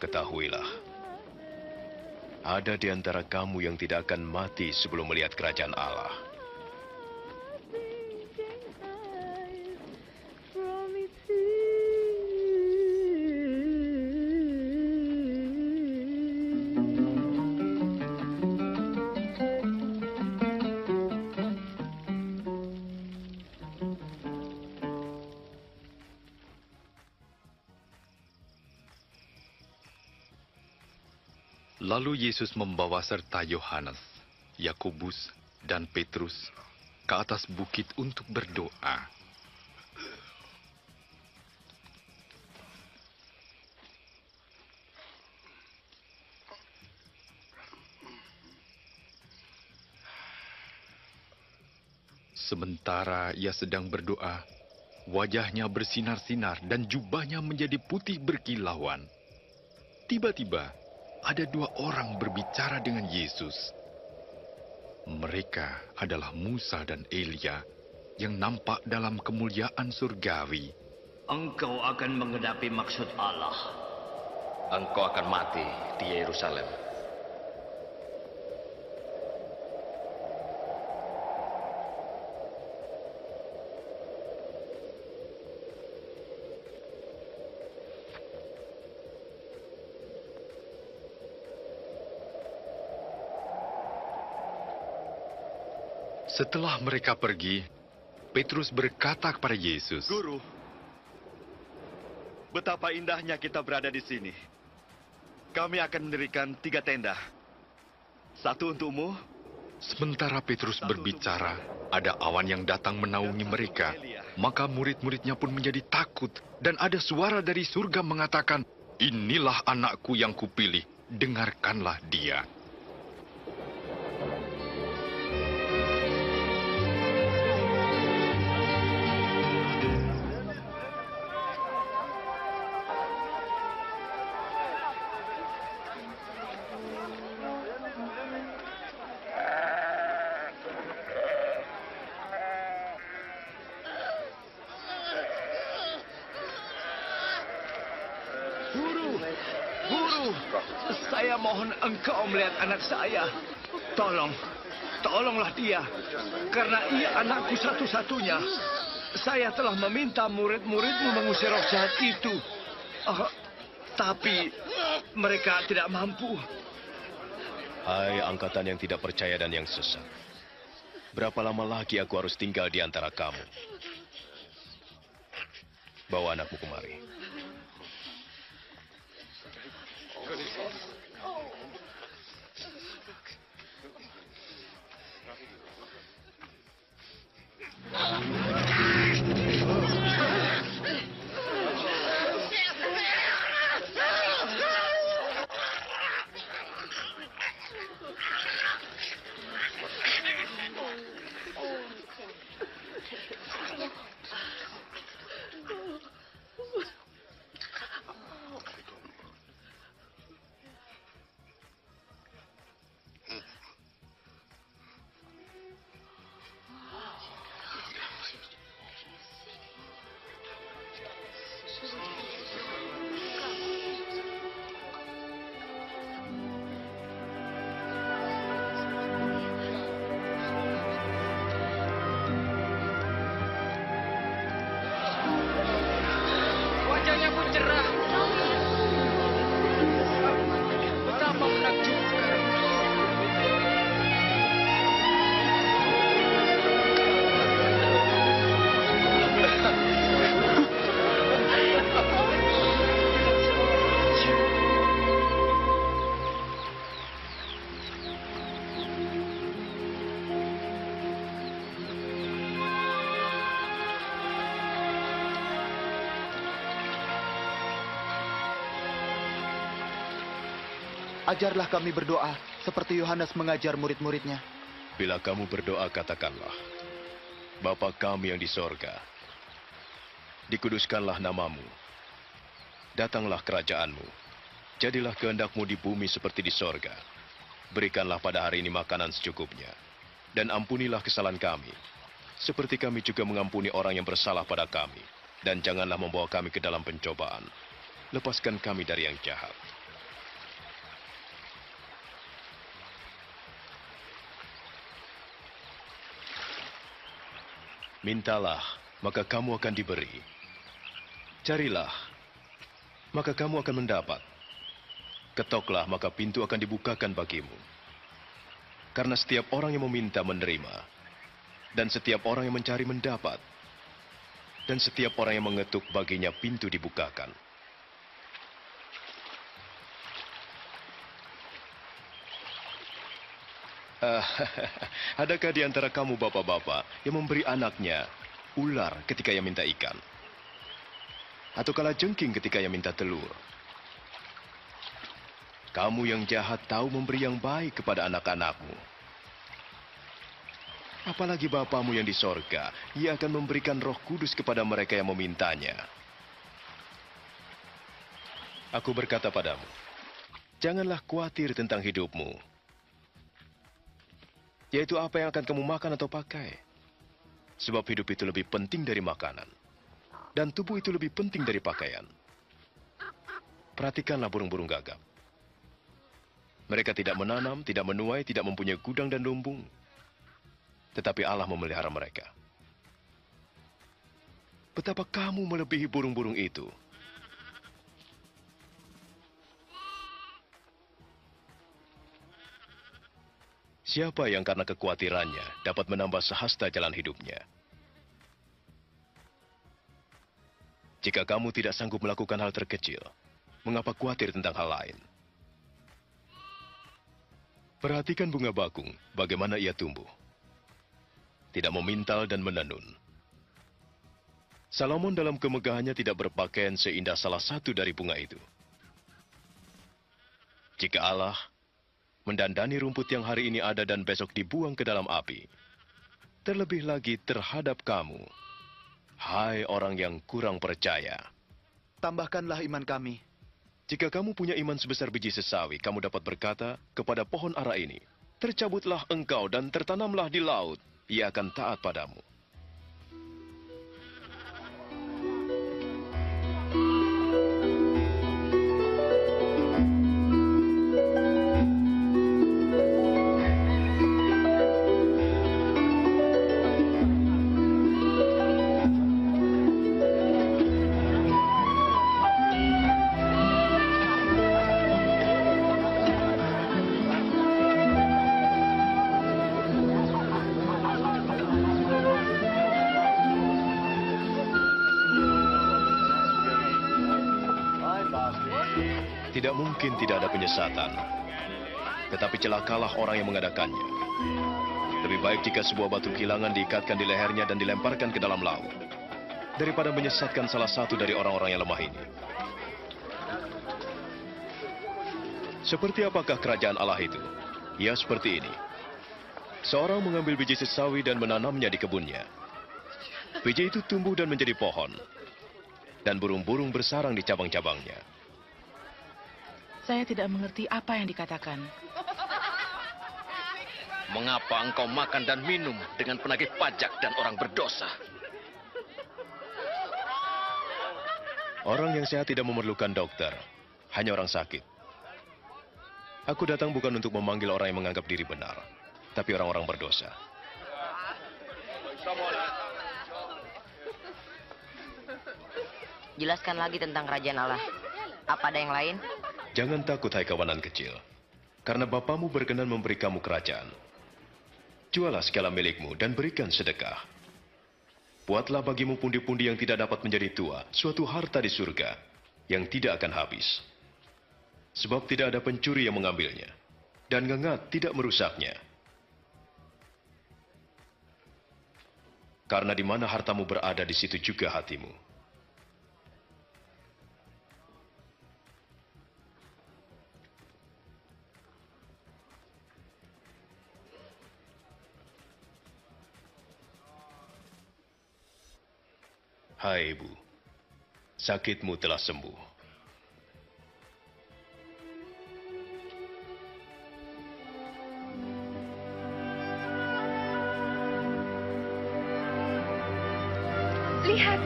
Ketahuilah, ada di antara kamu yang tidak akan mati sebelum melihat kerajaan Allah. Lalu Yesus membawa serta Yohanes, Yakobus, dan Petrus ke atas bukit untuk berdoa. Sementara ia sedang berdoa, wajahnya bersinar-sinar dan jubahnya menjadi putih berkilauan. Tiba-tiba, ada dua orang berbicara dengan Yesus. Mereka adalah Musa dan Elia yang nampak dalam kemuliaan surgawi. Engkau akan menghadapi maksud Allah. Engkau akan mati di Yerusalem. Setelah mereka pergi, Petrus berkata kepada Yesus, Guru, betapa indahnya kita berada di sini. Kami akan mendirikan 3 tenda. 1 untukmu. Sementara Petrus berbicara, ada awan yang datang menaungi mereka. Maka murid-muridnya pun menjadi takut. Dan ada suara dari surga mengatakan, Inilah anakku yang kupilih, dengarkanlah dia. Guru, saya mohon engkau melihat anak saya. Tolonglah dia, karena ia anakku satu-satunya. Saya telah meminta murid-muridmu mengusir roh jahat itu. Tapi mereka tidak mampu. Hai angkatan yang tidak percaya dan yang sesat. Berapa lama lagi aku harus tinggal di antara kamu? Bawa anakmu kemari. Ajarlah kami berdoa seperti Yohanes mengajar murid-muridnya. Bila kamu berdoa, katakanlah, Bapa kami yang di sorga, dikuduskanlah namamu, datanglah kerajaanmu, jadilah kehendakmu di bumi seperti di sorga. Berikanlah pada hari ini makanan secukupnya, dan ampunilah kesalahan kami, seperti kami juga mengampuni orang yang bersalah pada kami. Dan janganlah membawa kami ke dalam pencobaan, lepaskan kami dari yang jahat. Mintalah, maka kamu akan diberi. Carilah, maka kamu akan mendapat. Ketoklah, maka pintu akan dibukakan bagimu. Karena setiap orang yang meminta menerima, dan setiap orang yang mencari mendapat, dan setiap orang yang mengetuk baginya pintu dibukakan. Adakah di antara kamu bapak-bapak yang memberi anaknya ular ketika ia minta ikan? Atau kalajengking ketika ia minta telur? Kamu yang jahat tahu memberi yang baik kepada anak-anakmu. Apalagi Bapamu yang di sorga, Ia akan memberikan Roh Kudus kepada mereka yang memintanya. Aku berkata padamu, janganlah khawatir tentang hidupmu, yaitu apa yang akan kamu makan atau pakai. Sebab hidup itu lebih penting dari makanan, dan tubuh itu lebih penting dari pakaian. Perhatikanlah burung-burung gagap. Mereka tidak menanam, tidak menuai, tidak mempunyai gudang dan lumbung. Tetapi Allah memelihara mereka. Betapa kamu melebihi burung-burung itu. Siapa yang karena kekhawatirannya dapat menambah sehasta jalan hidupnya? Jika kamu tidak sanggup melakukan hal terkecil, mengapa khawatir tentang hal lain? Perhatikan bunga bakung, bagaimana ia tumbuh. Tidak memintal dan menenun. Salomon dalam kemegahannya tidak berpakaian seindah salah satu dari bunga itu. Jika Allah mendandani rumput yang hari ini ada dan besok dibuang ke dalam api, terlebih lagi terhadap kamu, hai orang yang kurang percaya. Tambahkanlah iman kami. Jika kamu punya iman sebesar biji sesawi, kamu dapat berkata kepada pohon ara ini, tercabutlah engkau dan tertanamlah di laut. Ia akan taat padamu. Tidak mungkin tidak ada penyesatan, tetapi celakalah orang yang mengadakannya. Lebih baik jika sebuah batu kilangan diikatkan di lehernya dan dilemparkan ke dalam laut, daripada menyesatkan salah satu dari orang-orang yang lemah ini. Seperti apakah kerajaan Allah itu? Ya, seperti ini. Seorang mengambil biji sesawi dan menanamnya di kebunnya. Biji itu tumbuh dan menjadi pohon, dan burung-burung bersarang di cabang-cabangnya. Saya tidak mengerti apa yang dikatakan. Mengapa engkau makan dan minum dengan penagih pajak dan orang berdosa? Orang yang sehat tidak memerlukan dokter, hanya orang sakit. Aku datang bukan untuk memanggil orang yang menganggap diri benar, tapi orang-orang berdosa. Jelaskan lagi tentang kerajaan Allah. Apa ada yang lain? Jangan takut, hai kawanan kecil, karena Bapamu berkenan memberi kamu kerajaan. Jualah segala milikmu dan berikan sedekah. Buatlah bagimu pundi-pundi yang tidak dapat menjadi tua, suatu harta di surga yang tidak akan habis. Sebab tidak ada pencuri yang mengambilnya, dan ngengat tidak merusaknya. Karena di mana hartamu berada, di situ juga hatimu. Hai ibu, sakitmu telah sembuh. Lihat,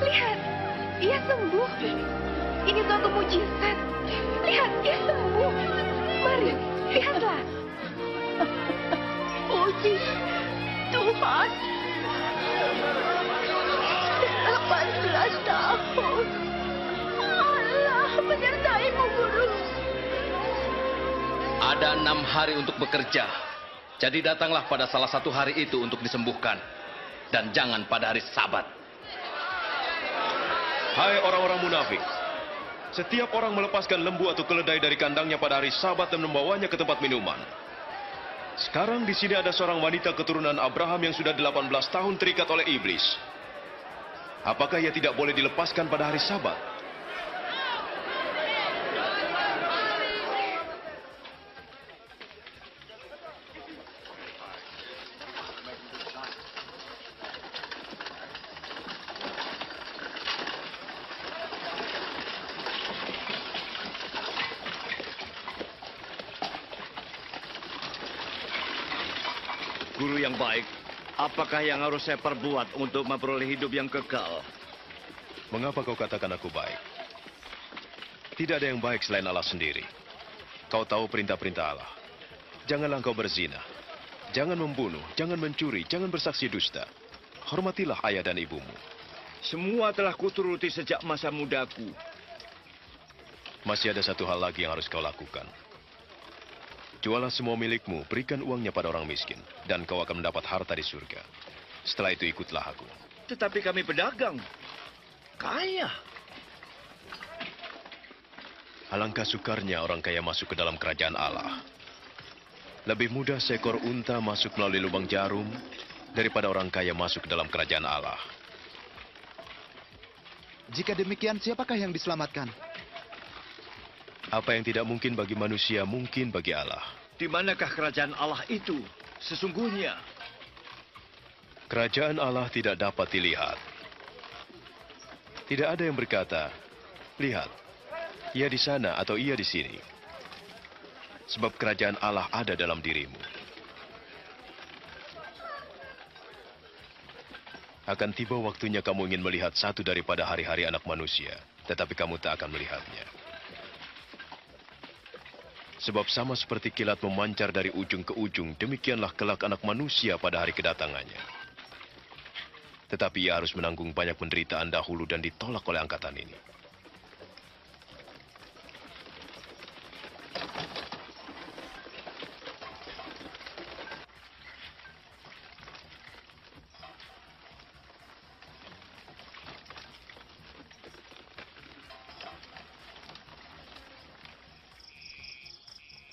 lihat, ia sembuh. Ini suatu mujizat. Lihat, ia sembuh. Mari, lihatlah. Puji Tuhan. 18 tahun. Allah menyertai-mu, Guru. Ada 6 hari untuk bekerja. Jadi datanglah pada salah satu hari itu untuk disembuhkan. Dan jangan pada hari Sabat. Hai orang-orang munafik. Setiap orang melepaskan lembu atau keledai dari kandangnya pada hari Sabat dan membawanya ke tempat minuman. Sekarang di sini ada seorang wanita keturunan Abraham yang sudah 18 tahun terikat oleh iblis. Apakah ia tidak boleh dilepaskan pada hari Sabat? Guru yang baik, apakah yang harus saya perbuat untuk memperoleh hidup yang kekal? Mengapa kau katakan aku baik? Tidak ada yang baik selain Allah sendiri. Kau tahu perintah-perintah Allah. Janganlah kau berzina. Jangan membunuh, jangan mencuri, jangan bersaksi dusta. Hormatilah ayah dan ibumu. Semua telah kuturuti sejak masa mudaku. Masih ada satu hal lagi yang harus kau lakukan. Jualah semua milikmu, berikan uangnya pada orang miskin, dan kau akan mendapat harta di surga. Setelah itu ikutlah aku. Tetapi kami pedagang. Kaya. Alangkah sukarnya orang kaya masuk ke dalam kerajaan Allah. Lebih mudah seekor unta masuk melalui lubang jarum daripada orang kaya masuk ke dalam kerajaan Allah. Jika demikian, siapakah yang diselamatkan? Apa yang tidak mungkin bagi manusia, mungkin bagi Allah. Di manakah kerajaan Allah itu? Sesungguhnya. Kerajaan Allah tidak dapat dilihat. Tidak ada yang berkata, lihat, ia di sana atau ia di sini. Sebab kerajaan Allah ada dalam dirimu. Akan tiba waktunya kamu ingin melihat satu daripada hari-hari anak manusia, tetapi kamu tak akan melihatnya. Sebab sama seperti kilat memancar dari ujung ke ujung, demikianlah kelak anak manusia pada hari kedatangannya. Tetapi ia harus menanggung banyak penderitaan dahulu dan ditolak oleh angkatan ini.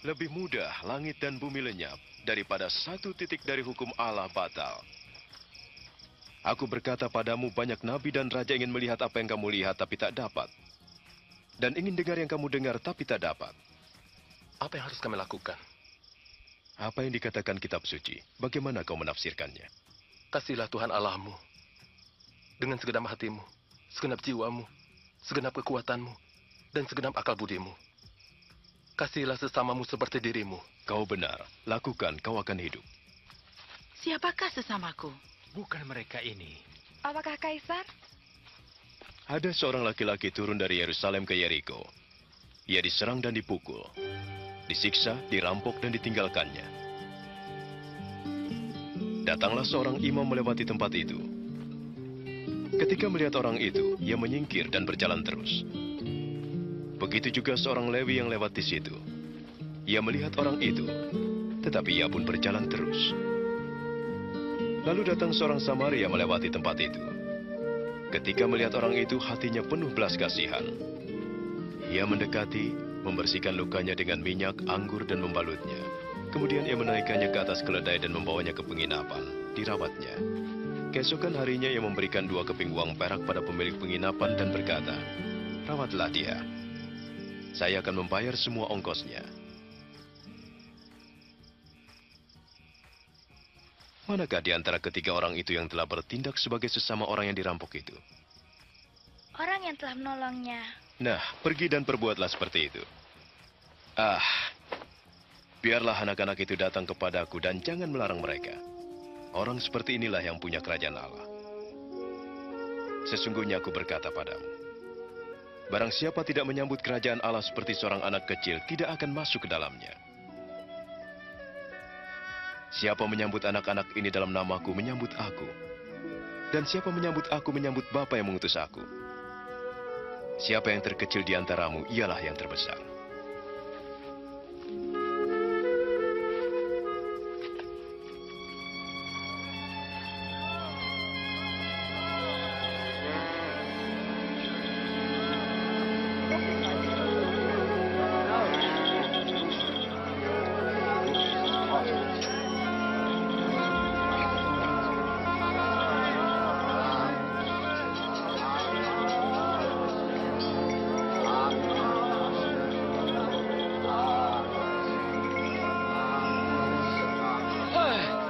Lebih mudah langit dan bumi lenyap daripada satu titik dari hukum Allah batal. Aku berkata padamu, banyak nabi dan raja ingin melihat apa yang kamu lihat tapi tak dapat. Dan ingin dengar yang kamu dengar tapi tak dapat. Apa yang harus kami lakukan? Apa yang dikatakan kitab suci? Bagaimana kau menafsirkannya? Kasihilah Tuhan Allahmu dengan segenap hatimu, segenap jiwamu, segenap kekuatanmu, dan segenap akal budimu. Kasihilah sesamamu seperti dirimu. Kau benar. Lakukan, kau akan hidup. Siapakah sesamaku? Bukan mereka ini. Apakah Kaisar? Ada seorang laki-laki turun dari Yerusalem ke Yeriko. Ia diserang dan dipukul. Disiksa, dirampok, dan ditinggalkannya. Datanglah seorang imam melewati tempat itu. Ketika melihat orang itu, ia menyingkir dan berjalan terus. Begitu juga seorang Lewi yang lewat di situ. Ia melihat orang itu, tetapi ia pun berjalan terus. Lalu datang seorang Samaria melewati tempat itu. Ketika melihat orang itu, hatinya penuh belas kasihan. Ia mendekati, membersihkan lukanya dengan minyak, anggur, dan membalutnya. Kemudian ia menaikkannya ke atas keledai dan membawanya ke penginapan, dirawatnya. Keesokan harinya ia memberikan 2 keping uang perak pada pemilik penginapan dan berkata, "Rawatlah dia. Saya akan membayar semua ongkosnya." Manakah di antara ketiga orang itu yang telah bertindak sebagai sesama orang yang dirampok itu? Orang yang telah menolongnya. Nah, pergi dan perbuatlah seperti itu. Biarlah anak-anak itu datang kepadaku dan jangan melarang mereka. Orang seperti inilah yang punya kerajaan Allah. Sesungguhnya aku berkata padamu, barang siapa tidak menyambut kerajaan Allah seperti seorang anak kecil, tidak akan masuk ke dalamnya. Siapa menyambut anak-anak ini dalam namaku, menyambut aku. Dan siapa menyambut aku, menyambut Bapa yang mengutus aku. Siapa yang terkecil di antaramu, ialah yang terbesar.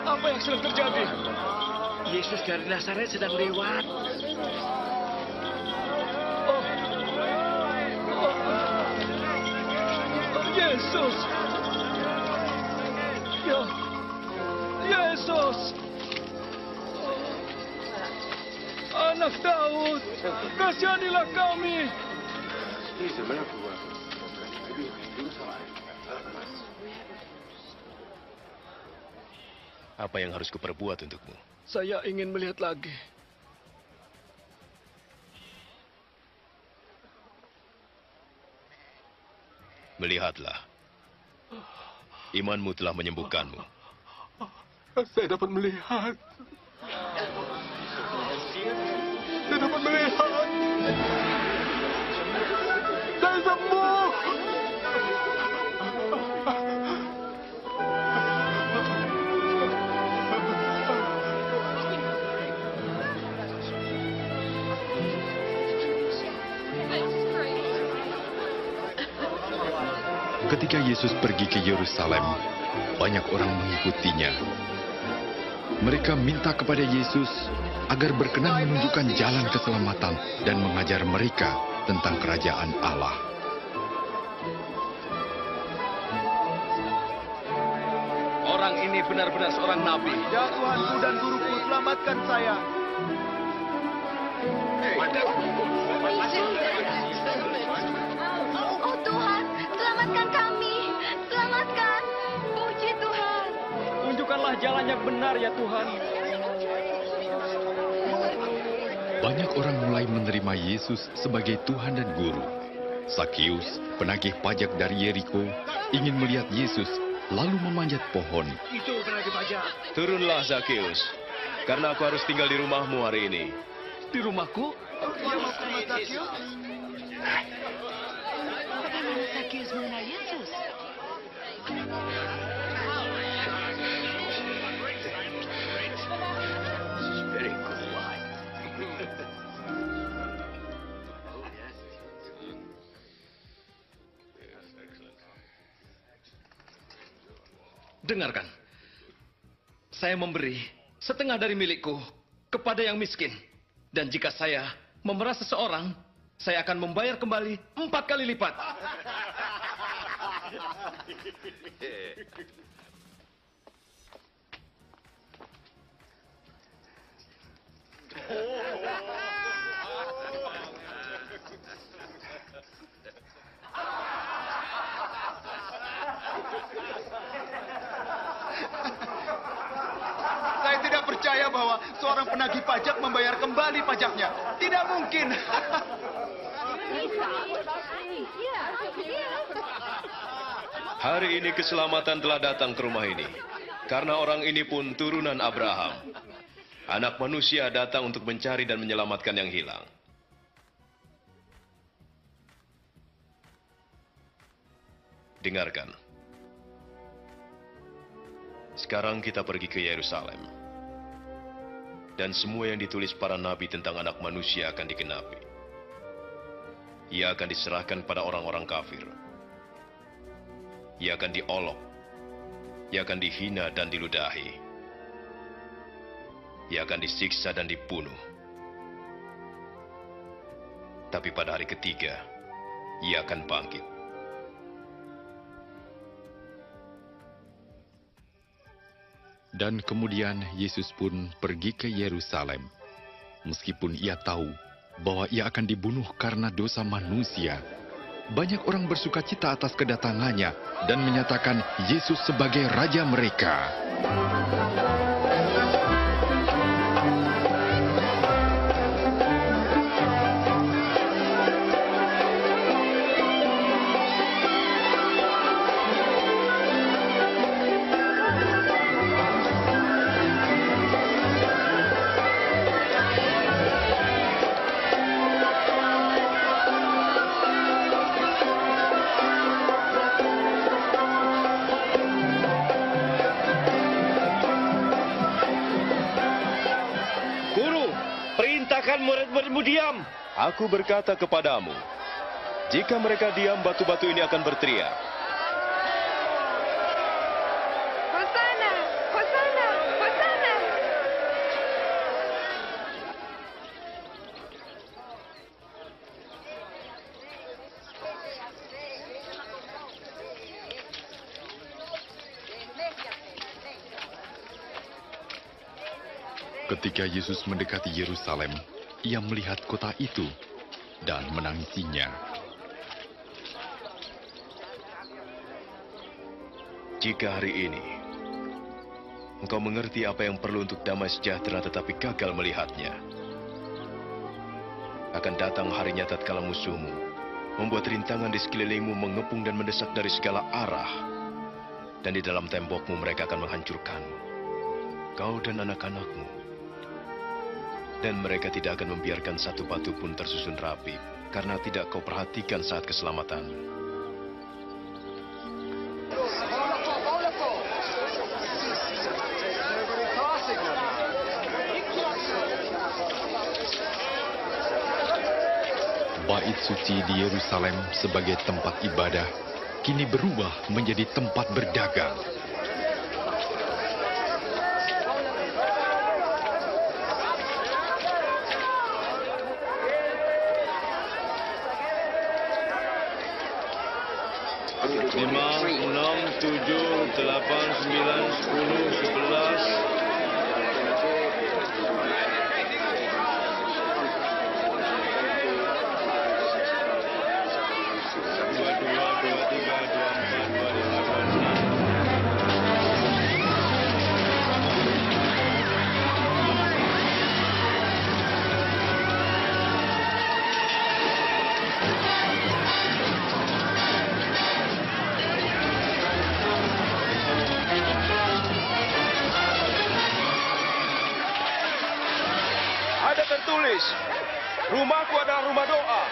Apa yang sedang terjadi? Yesus dari Nazaret sedang lewat. Yesus! Ya, Yesus! Anak Daud, kasihanilah kami! Apa yang harus kuperbuat untukmu? Saya ingin melihat lagi. Melihatlah. Imanmu telah menyembuhkanmu. Saya dapat melihat. Saya dapat melihat. Saya sembuh. Ketika Yesus pergi ke Yerusalem, banyak orang mengikutinya. Mereka minta kepada Yesus agar berkenan menunjukkan jalan keselamatan dan mengajar mereka tentang kerajaan Allah. Orang ini benar-benar seorang nabi. Ya Tuhanku dan Guruku, selamatkan saya. Oh Tuhan, selamatkan kami. Selamatkan. Puji Tuhan. Tunjukkanlah jalan yang benar ya Tuhan. Banyak orang mulai menerima Yesus sebagai Tuhan dan Guru. Sakeus, penagih pajak dari Yeriko, ingin melihat Yesus, lalu memanjat pohon. Itu penagih pajak. Turunlah, Sakeus, karena aku harus tinggal di rumahmu hari ini. Di rumahku? Dia mau ke rumah Sakeus? Bagaimana Sakeus mengenal Yesus? Dengarkan, saya memberi setengah dari milikku kepada yang miskin. Dan jika saya memeras seseorang, saya akan membayar kembali 4 kali lipat. Saya tidak percaya bahwa seorang penagih pajak membayar kembali pajaknya. Tidak mungkin. Hari ini keselamatan telah datang ke rumah ini. Karena orang ini pun turunan Abraham. Anak manusia datang untuk mencari dan menyelamatkan yang hilang. Dengarkan. Sekarang kita pergi ke Yerusalem. Dan semua yang ditulis para nabi tentang anak manusia akan digenapi. Ia akan diserahkan pada orang-orang kafir. Ia akan diolok. Ia akan dihina dan diludahi. ia akan disiksa dan dibunuh. Tapi pada hari ketiga, ia akan bangkit. Dan kemudian Yesus pun pergi ke Yerusalem. Meskipun ia tahu bahwa ia akan dibunuh karena dosa manusia, banyak orang bersukacita atas kedatangannya dan menyatakan Yesus sebagai raja mereka. Murid-muridmu diam. Aku berkata kepadamu, jika mereka diam, batu-batu ini akan berteriak. Hosana, Hosana, Hosana. Ketika Yesus mendekati Yerusalem, ia melihat kota itu dan menangisinya. Jika hari ini engkau mengerti apa yang perlu untuk damai sejahtera tetapi gagal melihatnya, akan datang harinya tatkala musuhmu membuat rintangan di sekelilingmu mengepung dan mendesak dari segala arah, dan di dalam tembokmu mereka akan menghancurkanmu, kau dan anak-anakmu. Dan mereka tidak akan membiarkan satu batu pun tersusun rapi, karena tidak kau perhatikan saat keselamatanmu. Bait suci di Yerusalem sebagai tempat ibadah kini berubah menjadi tempat berdagang. Lima, 6, 7, 8, 9, 10, 11. Tertulis, rumahku adalah rumah doa.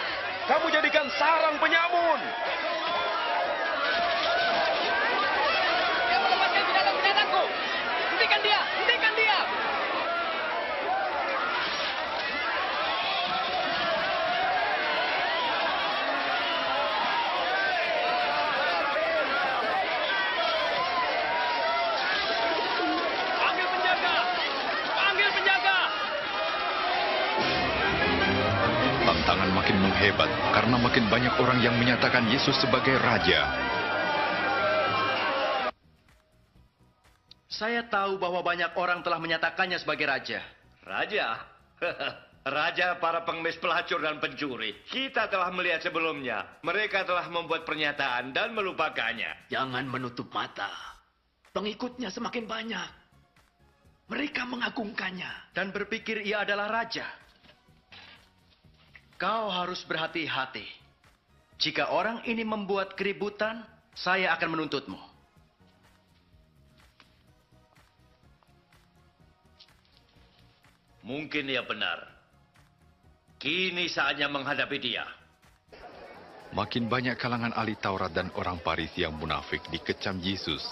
Kamu jadikan sarang penyamun. Dia melepaskan binatang-binatangku. Hentikan dia, hentikan dia. Panggil penjaga, panggil penjaga. Tantangan makin menghebat karena makin banyak orang yang menyatakan Yesus sebagai raja. Saya tahu bahwa banyak orang telah menyatakannya sebagai raja. Raja? Raja para pengemis, pelacur, dan pencuri. Kita telah melihat sebelumnya. Mereka telah membuat pernyataan dan melupakannya. Jangan menutup mata. Pengikutnya semakin banyak. Mereka mengagungkannya. Dan berpikir ia adalah raja. Kau harus berhati-hati. Jika orang ini membuat keributan, saya akan menuntutmu. Mungkin ia benar. Kini saatnya menghadapi dia. Makin banyak kalangan ahli Taurat dan orang Farisi yang munafik dikecam Yesus,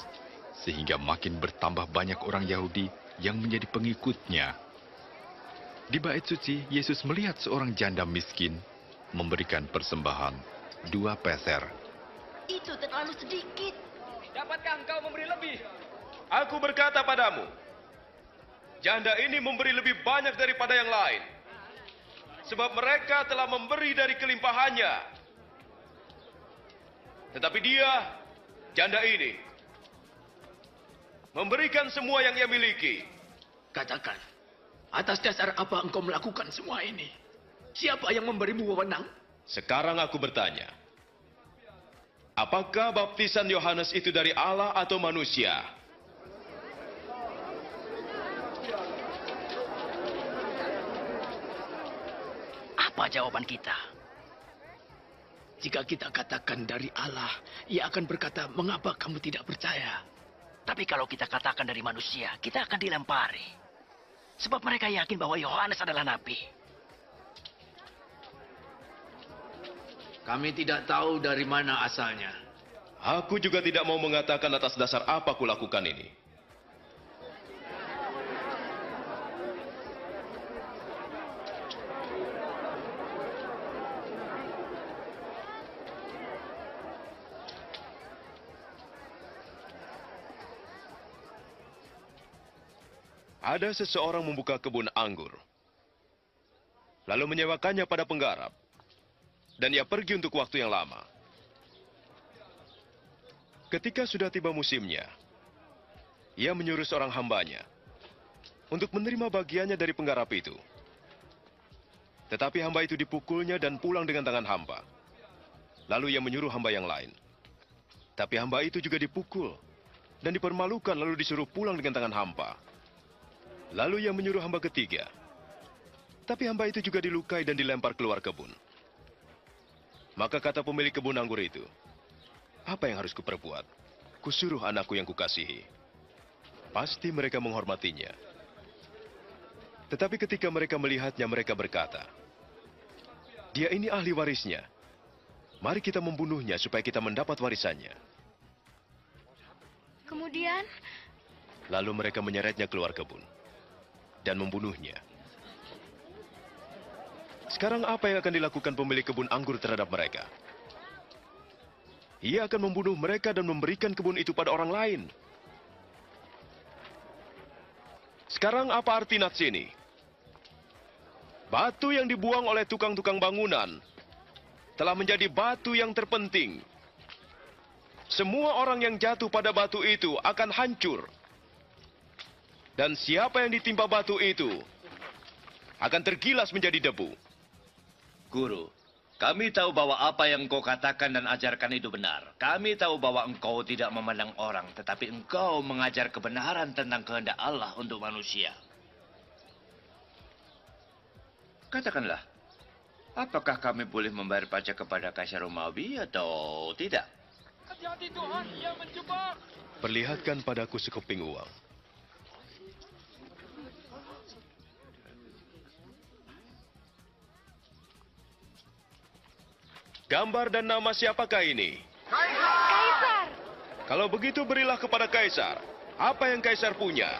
sehingga makin bertambah banyak orang Yahudi yang menjadi pengikutnya. Di bait suci, Yesus melihat seorang janda miskin memberikan persembahan 2 peser. Itu terlalu sedikit. Dapatkah engkau memberi lebih? Aku berkata padamu, janda ini memberi lebih banyak daripada yang lain. Sebab mereka telah memberi dari kelimpahannya. Tetapi dia, janda ini, memberikan semua yang ia miliki. Katakan, atas dasar apa engkau melakukan semua ini? Siapa yang memberimu wewenang? Sekarang aku bertanya, apakah baptisan Yohanes itu dari Allah atau manusia? Apa jawaban kita? Jika kita katakan dari Allah, ia akan berkata, mengapa kamu tidak percaya? Tapi kalau kita katakan dari manusia, kita akan dilempari. Sebab mereka yakin bahwa Yohanes adalah nabi. Kami tidak tahu dari mana asalnya. Aku juga tidak mau mengatakan atas dasar apa kulakukan ini. Ada seseorang membuka kebun anggur, lalu menyewakannya pada penggarap, dan ia pergi untuk waktu yang lama. Ketika sudah tiba musimnya, ia menyuruh seorang hambanya untuk menerima bagiannya dari penggarap itu. Tetapi hamba itu dipukulnya dan pulang dengan tangan hampa. Lalu ia menyuruh hamba yang lain. Tapi hamba itu juga dipukul dan dipermalukan lalu disuruh pulang dengan tangan hampa. Lalu ia menyuruh hamba ketiga. Tapi hamba itu juga dilukai dan dilempar keluar kebun. Maka kata pemilik kebun anggur itu, apa yang harus kuperbuat? Kusuruh anakku yang kukasihi. Pasti mereka menghormatinya. Tetapi ketika mereka melihatnya, mereka berkata, dia ini ahli warisnya. Mari kita membunuhnya supaya kita mendapat warisannya. Kemudian? Lalu mereka menyeretnya keluar kebun dan membunuhnya. Sekarang apa yang akan dilakukan pemilik kebun anggur terhadap mereka? Ia akan membunuh mereka dan memberikan kebun itu pada orang lain. Sekarang apa arti nats ini? Batu yang dibuang oleh tukang-tukang bangunan telah menjadi batu yang terpenting. Semua orang yang jatuh pada batu itu akan hancur. Dan siapa yang ditimpa batu itu akan tergilas menjadi debu. Guru, kami tahu bahwa apa yang engkau katakan dan ajarkan itu benar. Kami tahu bahwa engkau tidak memandang orang, tetapi engkau mengajar kebenaran tentang kehendak Allah untuk manusia. Katakanlah, apakah kami boleh membayar pajak kepada Kaisar Romawi atau tidak? Hati-hati Tuhan, ia menjebak. Perlihatkan padaku sekeping uang. Gambar dan nama siapakah ini? Kaisar! Kalau begitu berilah kepada Kaisar apa yang Kaisar punya.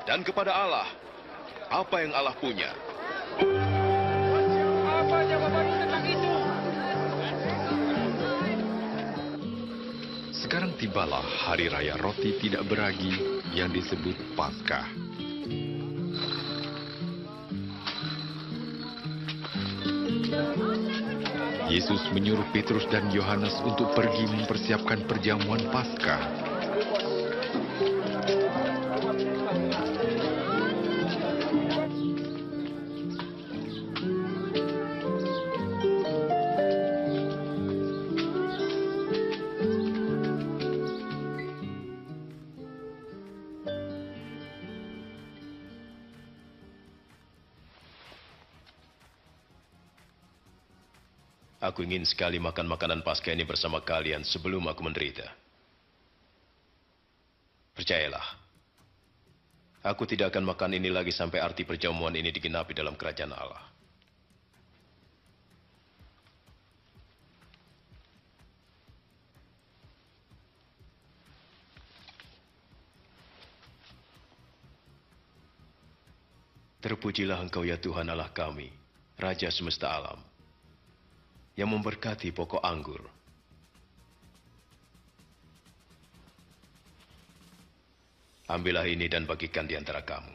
Dan kepada Allah apa yang Allah punya. Apa jawabanmu tentang itu? Sekarang tibalah hari raya roti tidak beragi yang disebut Paskah. Yesus menyuruh Petrus dan Yohanes untuk pergi mempersiapkan perjamuan Paskah. Aku ingin sekali makan makanan Paskah ini bersama kalian sebelum aku menderita. Percayalah, aku tidak akan makan ini lagi sampai arti perjamuan ini digenapi dalam kerajaan Allah. Terpujilah Engkau ya Tuhan Allah kami, Raja semesta alam, yang memberkati pokok anggur. Ambillah ini dan bagikan di antara kamu.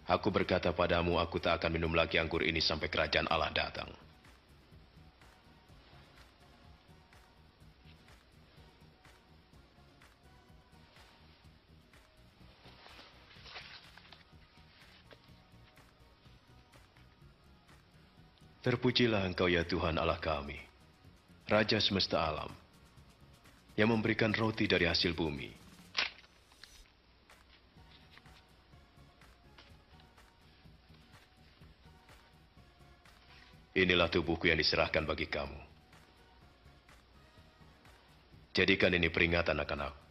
Aku berkata padamu, aku tak akan minum lagi anggur ini sampai kerajaan Allah datang. Terpujilah Engkau ya Tuhan Allah kami, Raja semesta alam, yang memberikan roti dari hasil bumi. Inilah tubuhku yang diserahkan bagi kamu. Jadikan ini peringatan akan aku.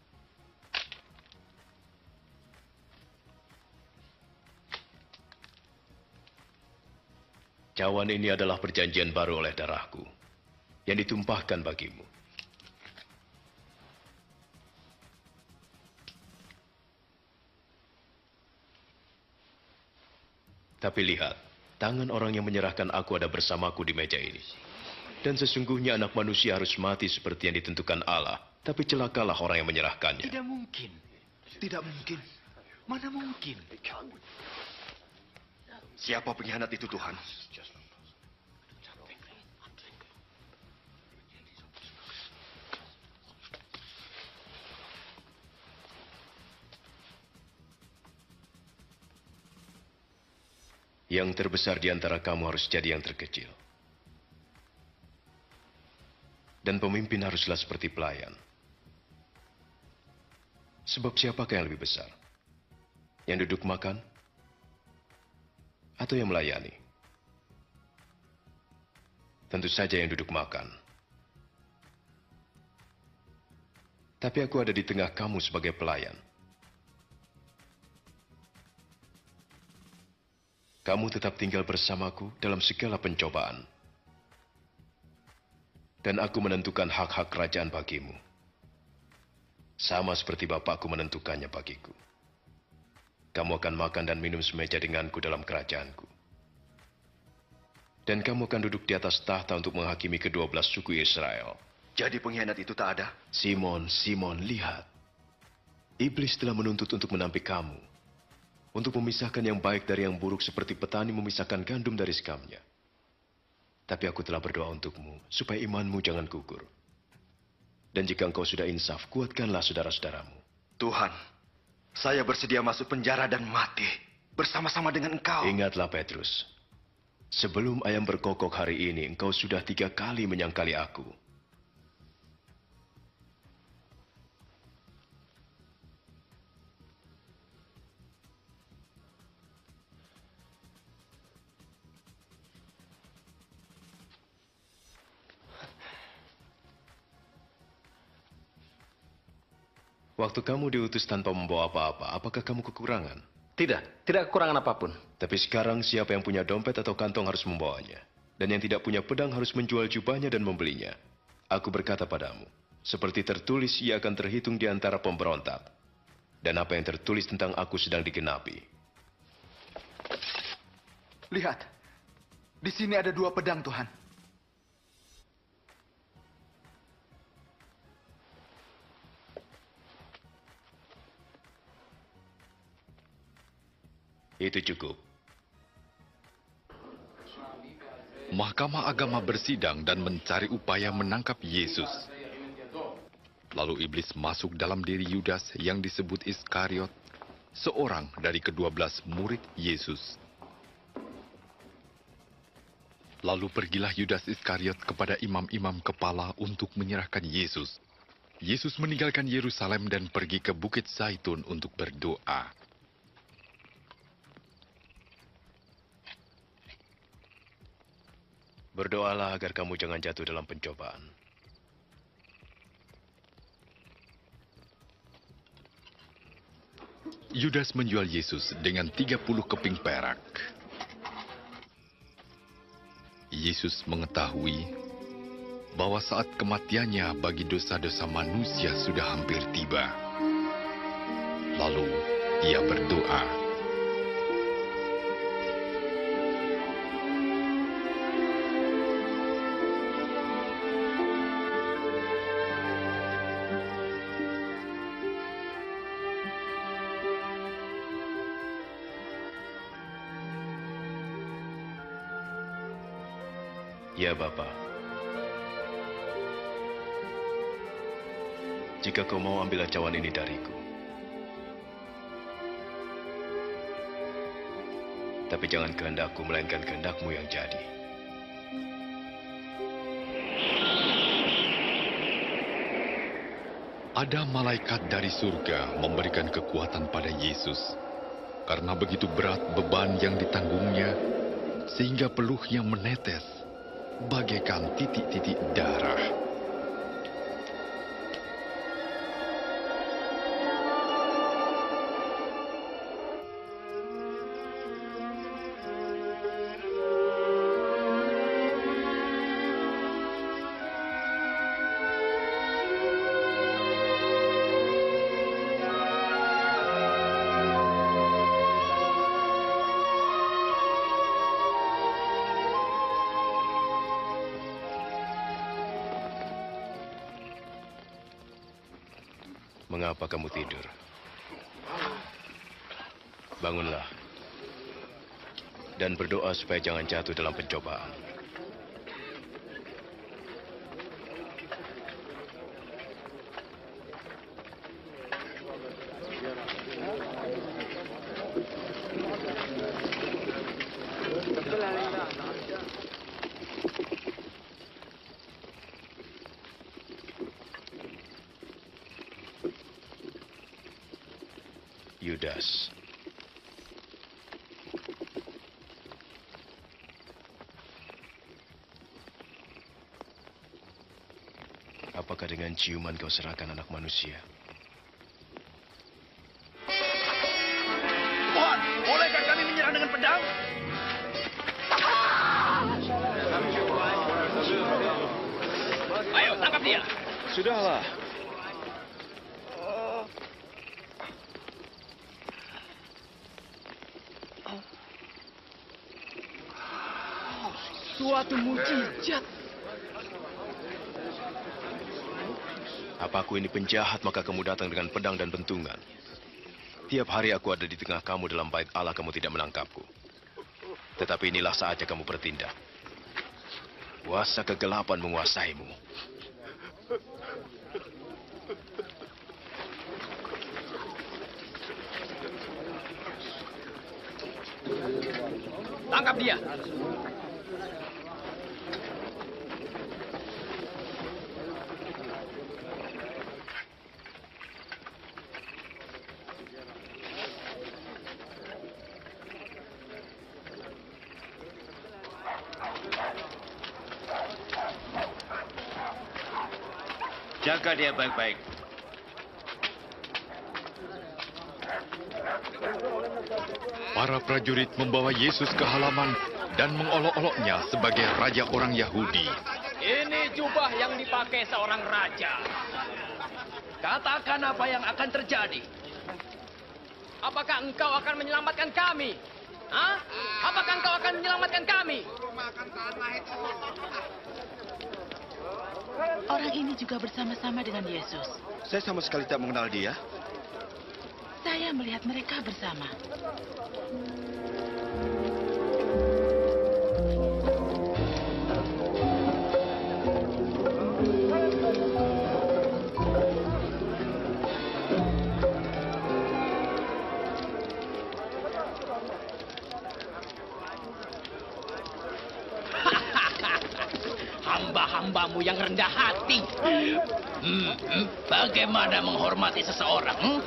Cawan ini adalah perjanjian baru oleh darahku, yang ditumpahkan bagimu. Tapi lihat, tangan orang yang menyerahkan aku ada bersamaku di meja ini. Dan sesungguhnya anak manusia harus mati seperti yang ditentukan Allah, tapi celakalah orang yang menyerahkannya. Tidak mungkin. Tidak mungkin. Mana mungkin? Siapa pengkhianat itu, Tuhan? Yang terbesar di antara kamu harus jadi yang terkecil. Dan pemimpin haruslah seperti pelayan. Sebab siapakah yang lebih besar? Yang duduk makan? Atau yang melayani? Tentu saja yang duduk makan. Tapi aku ada di tengah kamu sebagai pelayan. Kamu tetap tinggal bersamaku dalam segala pencobaan. Dan aku menentukan hak-hak kerajaan bagimu. Sama seperti Bapakku menentukannya bagiku. Kamu akan makan dan minum semeja denganku dalam kerajaanku. Dan kamu akan duduk di atas tahta untuk menghakimi ke-12 suku Israel. Jadi pengkhianat itu tak ada? Simon, Simon, lihat. Iblis telah menuntut untuk menampik kamu. Untuk memisahkan yang baik dari yang buruk seperti petani memisahkan gandum dari sekamnya. Tapi aku telah berdoa untukmu, supaya imanmu jangan gugur. Dan jika engkau sudah insaf, kuatkanlah saudara-saudaramu. Tuhan, saya bersedia masuk penjara dan mati bersama-sama dengan engkau. Ingatlah Petrus, sebelum ayam berkokok hari ini, engkau sudah 3 kali menyangkali aku. Waktu kamu diutus tanpa membawa apa-apa, apakah kamu kekurangan? Tidak, tidak kekurangan apapun. Tapi sekarang siapa yang punya dompet atau kantong harus membawanya. Dan yang tidak punya pedang harus menjual jubahnya dan membelinya. Aku berkata padamu, seperti tertulis ia akan terhitung di antara pemberontak. Dan apa yang tertulis tentang aku sedang digenapi. Lihat, di sini ada 2 pedang, Tuhan. Itu cukup. Mahkamah agama bersidang dan mencari upaya menangkap Yesus. Lalu iblis masuk dalam diri Yudas yang disebut Iskariot, seorang dari ke-12 murid Yesus. Lalu pergilah Yudas Iskariot kepada imam-imam kepala untuk menyerahkan Yesus. Yesus meninggalkan Yerusalem dan pergi ke Bukit Zaitun untuk berdoa. Berdoalah agar kamu jangan jatuh dalam pencobaan. Yudas menjual Yesus dengan 30 keping perak. Yesus mengetahui bahwa saat kematiannya bagi dosa-dosa manusia sudah hampir tiba. Lalu ia berdoa. Ya, Bapa. Jika kau mau ambil cawan ini dariku. Tapi jangan kehendakku, melainkan kehendakmu yang jadi. Ada malaikat dari surga memberikan kekuatan pada Yesus. Karena begitu berat beban yang ditanggungnya, sehingga peluhnya menetes bagaikan titik-titik darah. Mengapa kamu tidur? Bangunlah. Dan berdoa supaya jangan jatuh dalam pencobaan. Yudas. Apakah dengan ciuman kau serahkan anak manusia? Tuhan, bolehkah kami menyerang dengan pedang? Ayo, tangkap dia. Sudahlah. Suatu mukjizat. Apa aku ini penjahat maka kamu datang dengan pedang dan bentungan? Tiap hari aku ada di tengah kamu dalam bait Allah, kamu tidak menangkapku. Tetapi inilah saatnya kamu bertindak. Kuasa kegelapan menguasaimu. Tangkap dia. Jaga dia baik-baik. Para prajurit membawa Yesus ke halaman dan mengolok-oloknya sebagai raja orang Yahudi. Ini jubah yang dipakai seorang raja. Katakan apa yang akan terjadi. Apakah engkau akan menyelamatkan kami? Hah? Apakah engkau akan menyelamatkan kami? Orang ini juga bersama-sama dengan Yesus. Saya sama sekali tak mengenal dia. Saya melihat mereka bersama. Hamba-hambamu yang rendah hati. Bagaimana menghormati seseorang?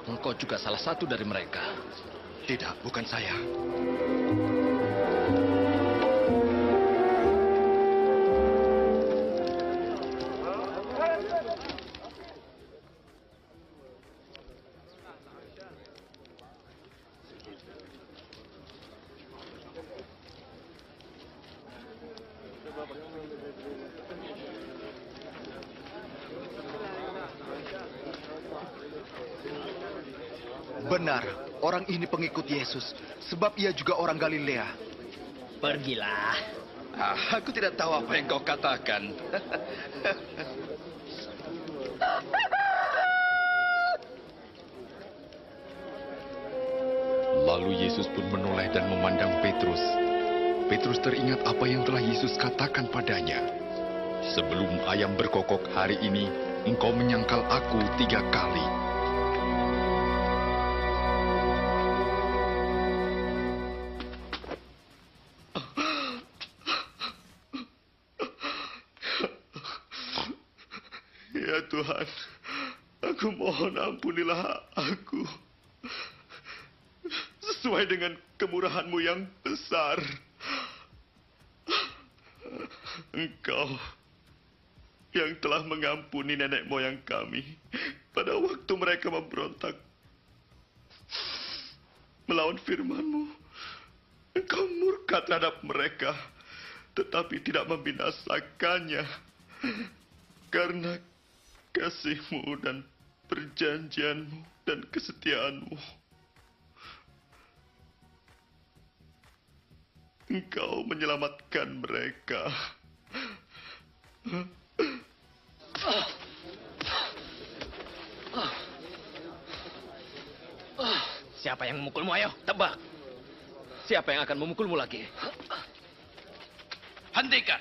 Engkau juga salah satu dari mereka. Tidak, bukan saya. Benar, orang ini pengikut Yesus, sebab ia juga orang Galilea. Pergilah. Aku tidak tahu apa yang kau katakan. Lalu Yesus pun menoleh dan memandang Petrus. Petrus teringat apa yang telah Yesus katakan padanya. Sebelum ayam berkokok hari ini, engkau menyangkal aku 3 kali. Ya Tuhan, aku mohon ampunilah aku. Sesuai dengan kemurahan-Mu yang besar. Engkau yang telah mengampuni nenek moyang kami pada waktu mereka memberontak melawan firman-Mu. Engkau murka terhadap mereka, tetapi tidak membinasakannya karena kasih-Mu dan perjanjian-Mu dan kesetiaan-Mu. Engkau menyelamatkan mereka. Siapa yang memukulmu? Ayo, tebak. Siapa yang akan memukulmu lagi? Hentikan.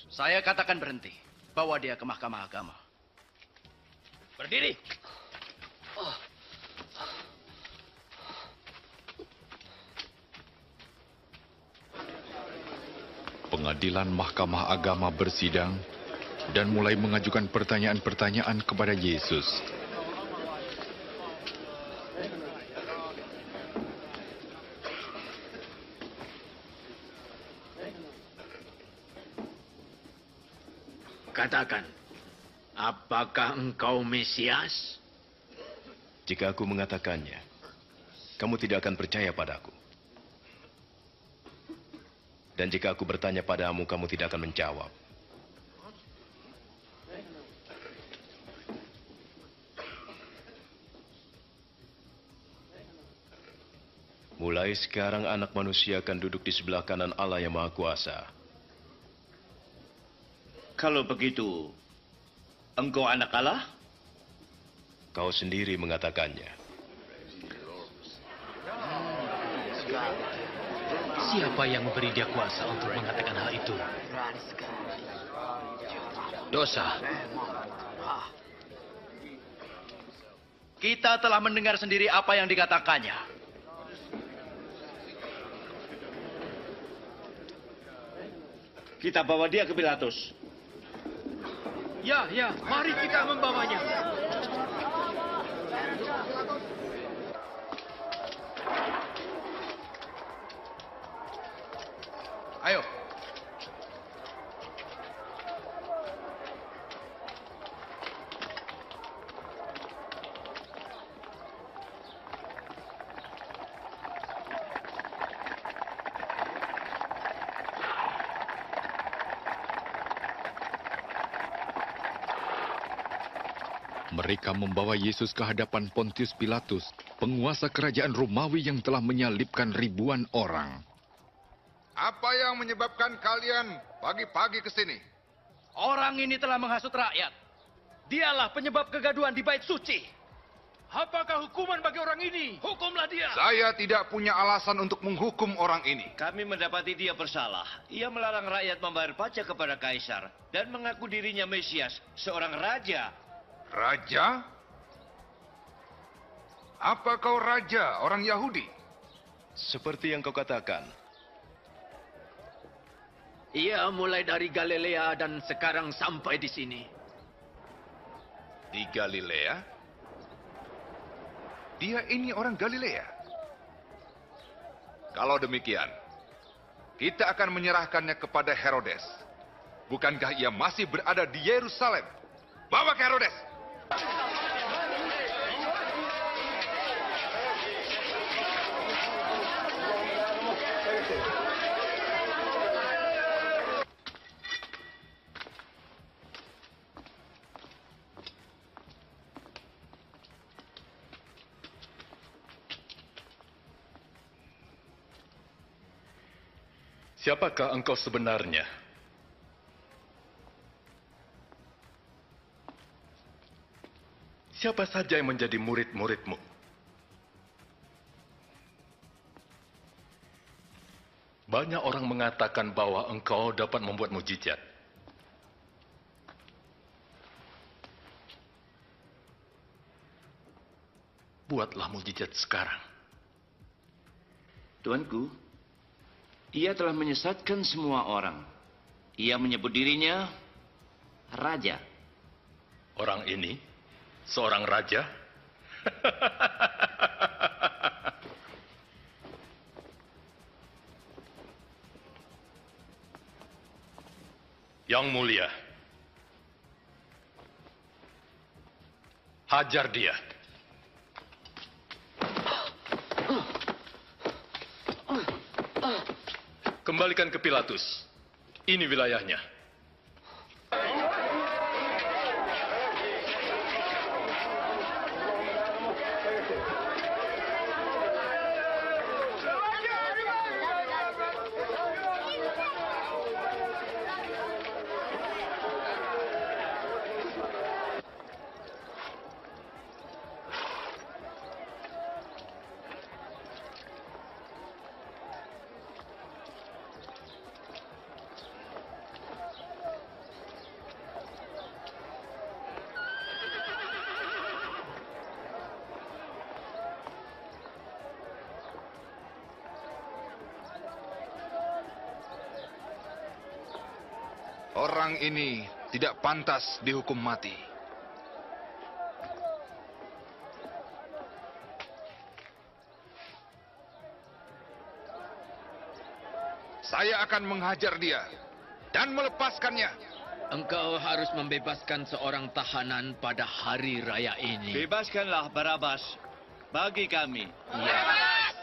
Saya katakan berhenti. Bawa dia ke Mahkamah Agama. Berdiri. Pengadilan Mahkamah Agama bersidang dan mulai mengajukan pertanyaan-pertanyaan kepada Yesus. Katakan, apakah engkau Mesias? Jika aku mengatakannya, kamu tidak akan percaya padaku. Dan jika aku bertanya padamu, kamu tidak akan menjawab. Mulai sekarang anak manusia akan duduk di sebelah kanan Allah yang Maha Kuasa. Kalau begitu, engkau anak Allah? Kau sendiri mengatakannya. Siapa yang memberi dia kuasa untuk mengatakan hal itu? Dosa. Kita telah mendengar sendiri apa yang dikatakannya. Kita bawa dia ke Pilatus. Ya, mari kita membawanya. Ayo. Mereka membawa Yesus ke hadapan Pontius Pilatus, penguasa kerajaan Romawi yang telah menyalibkan ribuan orang. Apa yang menyebabkan kalian pagi-pagi ke sini? Orang ini telah menghasut rakyat. Dialah penyebab kegaduhan di bait suci. Apakah hukuman bagi orang ini? Hukumlah dia. Saya tidak punya alasan untuk menghukum orang ini. Kami mendapati dia bersalah. Ia melarang rakyat membayar pajak kepada Kaisar dan mengaku dirinya Mesias, seorang raja. Raja? Apa kau raja orang Yahudi? Seperti yang kau katakan. Ia mulai dari Galilea dan sekarang sampai di sini. Di Galilea? Dia ini orang Galilea. Kalau demikian, kita akan menyerahkannya kepada Herodes. Bukankah ia masih berada di Yerusalem? Bawa ke Herodes! Siapakah engkau sebenarnya? Siapa saja yang menjadi murid-muridmu? Banyak orang mengatakan bahwa engkau dapat membuat mujizat. Buatlah mujizat sekarang. Tuanku, ia telah menyesatkan semua orang. Ia menyebut dirinya raja. Orang ini seorang raja? Yang mulia, hajar dia. Kembalikan ke Pilatus. Ini wilayahnya. Orang ini tidak pantas dihukum mati. Saya akan menghajar dia dan melepaskannya. Engkau harus membebaskan seorang tahanan pada hari raya ini. Bebaskanlah Barabas bagi kami. Ya.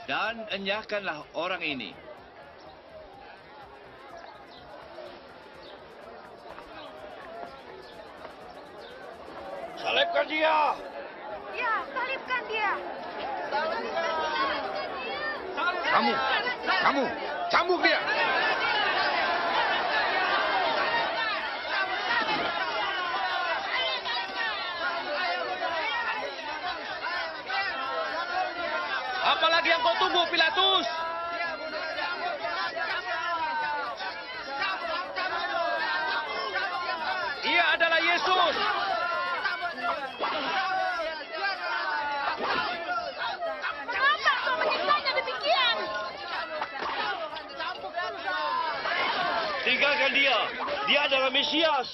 Dan enyahkanlah orang ini. Salibkan dia! Ya, salibkan dia! Kamu, cambuk dia! Apalagi yang kau tunggu, Pilatus? Ia adalah Yesus! Kenapa kau menyiksanya demikian? Tinggalkan dia. Dia adalah Mesias.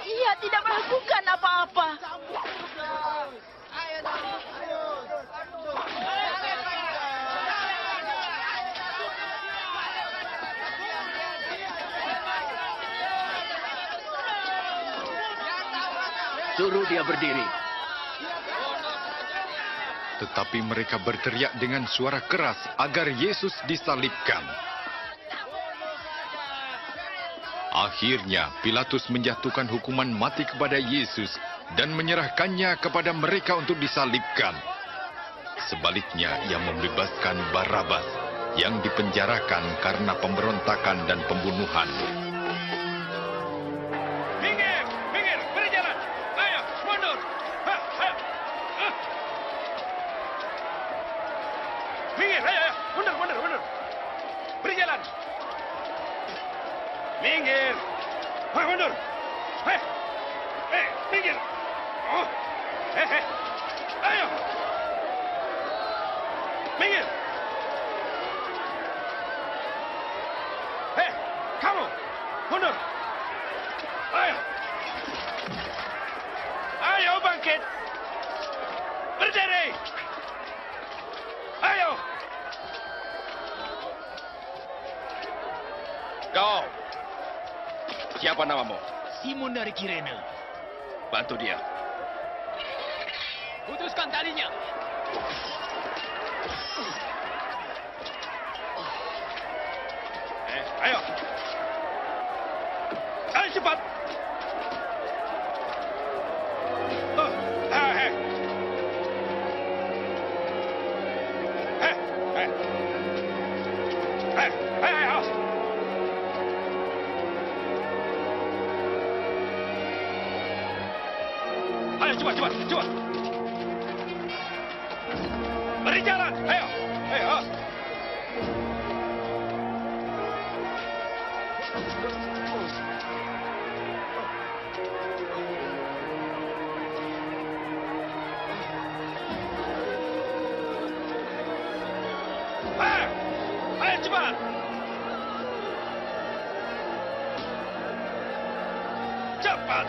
Ia tidak melakukan apa-apa. Suruh dia berdiri. Tetapi mereka berteriak dengan suara keras agar Yesus disalibkan. Akhirnya Pilatus menjatuhkan hukuman mati kepada Yesus dan menyerahkannya kepada mereka untuk disalibkan. Sebaliknya ia membebaskan Barabas yang dipenjarakan karena pemberontakan dan pembunuhan. Minggir! Minggir! Beri jalan! Ayo, mundur! Minggir! Ayo, ayo! Mundur, mundur, mundur! Beri jalan! Minggir! Hei, mundur! Hei! Hei, minggir! Oh! Hei, hei! Ayo! Minggir! Hei, kamu! Mundur! Ayo! Ayo bangkit! Berdiri! Ayo! Kau! Siapa namamu? Simon dari Kirene. Bantu dia. Putuskan talinya. Ayo! Ayo cepat! Hei! Hei! Hei! Hei! Hei! Awas! Ayo cepat, cepat, cepat! berjalan. Ayo, ayo. Ayo cepat. Cepat.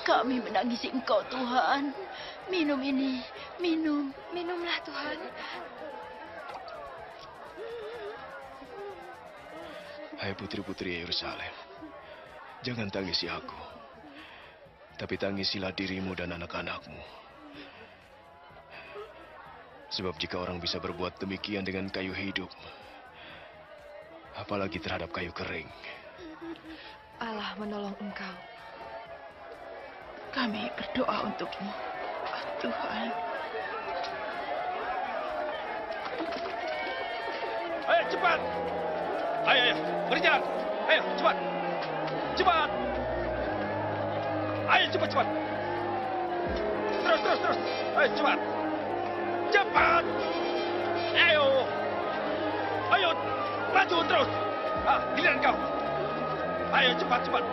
Kami menangisi Engkau, Tuhan. Minum ini, minum. Minumlah, Tuhan. Hai putri-putri Yerusalem, jangan tangisi aku, tapi tangisilah dirimu dan anak-anakmu. Sebab jika orang bisa berbuat demikian dengan kayu hidup, apalagi terhadap kayu kering. Allah menolong engkau. Kami berdoa untukmu, Tuhan. Ayo cepat. Ayo, ayo, berjalan. Ayo, cepat. Cepat. Ayo, cepat, cepat. Terus, terus, terus. Ayo, cepat. Cepat. Ayo. Ayo, maju terus. Giliran kau. Ayo, cepat, cepat.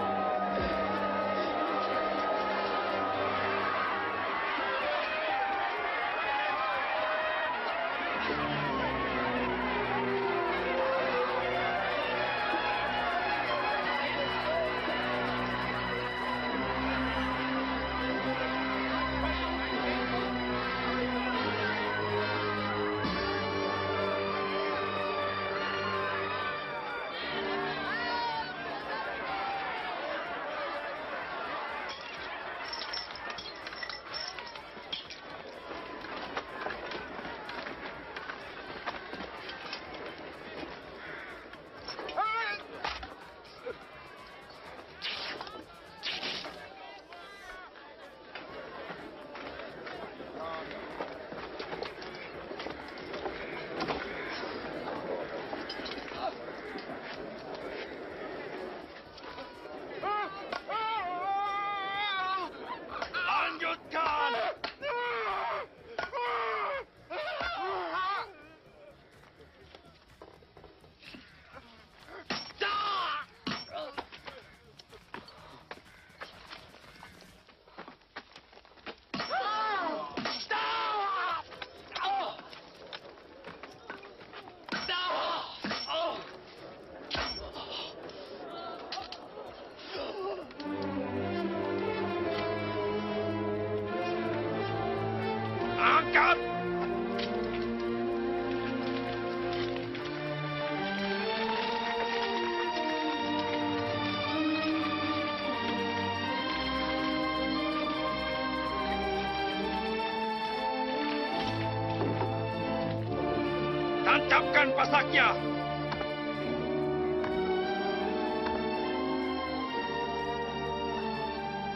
Tancapkan pasaknya.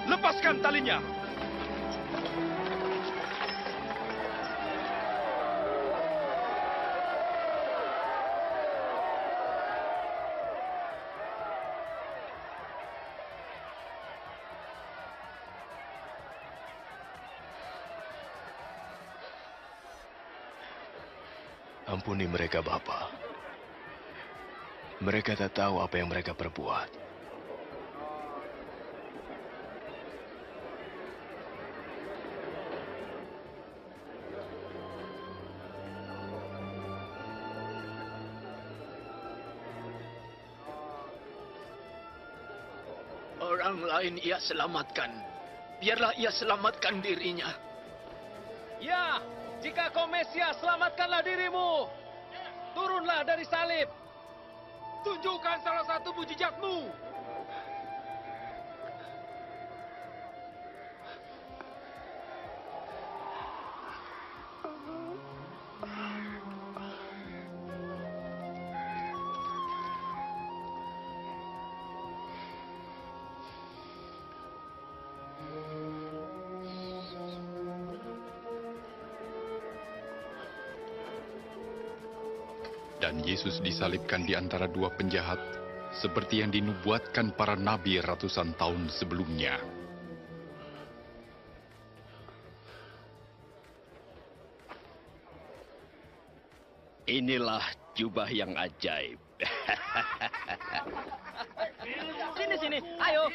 Lepaskan talinya. Ampuni mereka, Bapa. Mereka tak tahu apa yang mereka perbuat. Orang lain ia selamatkan. Biarlah ia selamatkan dirinya. Ya, jika kau Mesias, selamatkanlah dirimu. Turunlah dari salib. Tunjukkan salah satu mujizatmu. Dan Yesus disalibkan di antara dua penjahat, seperti yang dinubuatkan para nabi ratusan tahun sebelumnya. Inilah jubah yang ajaib. Sini, ayo.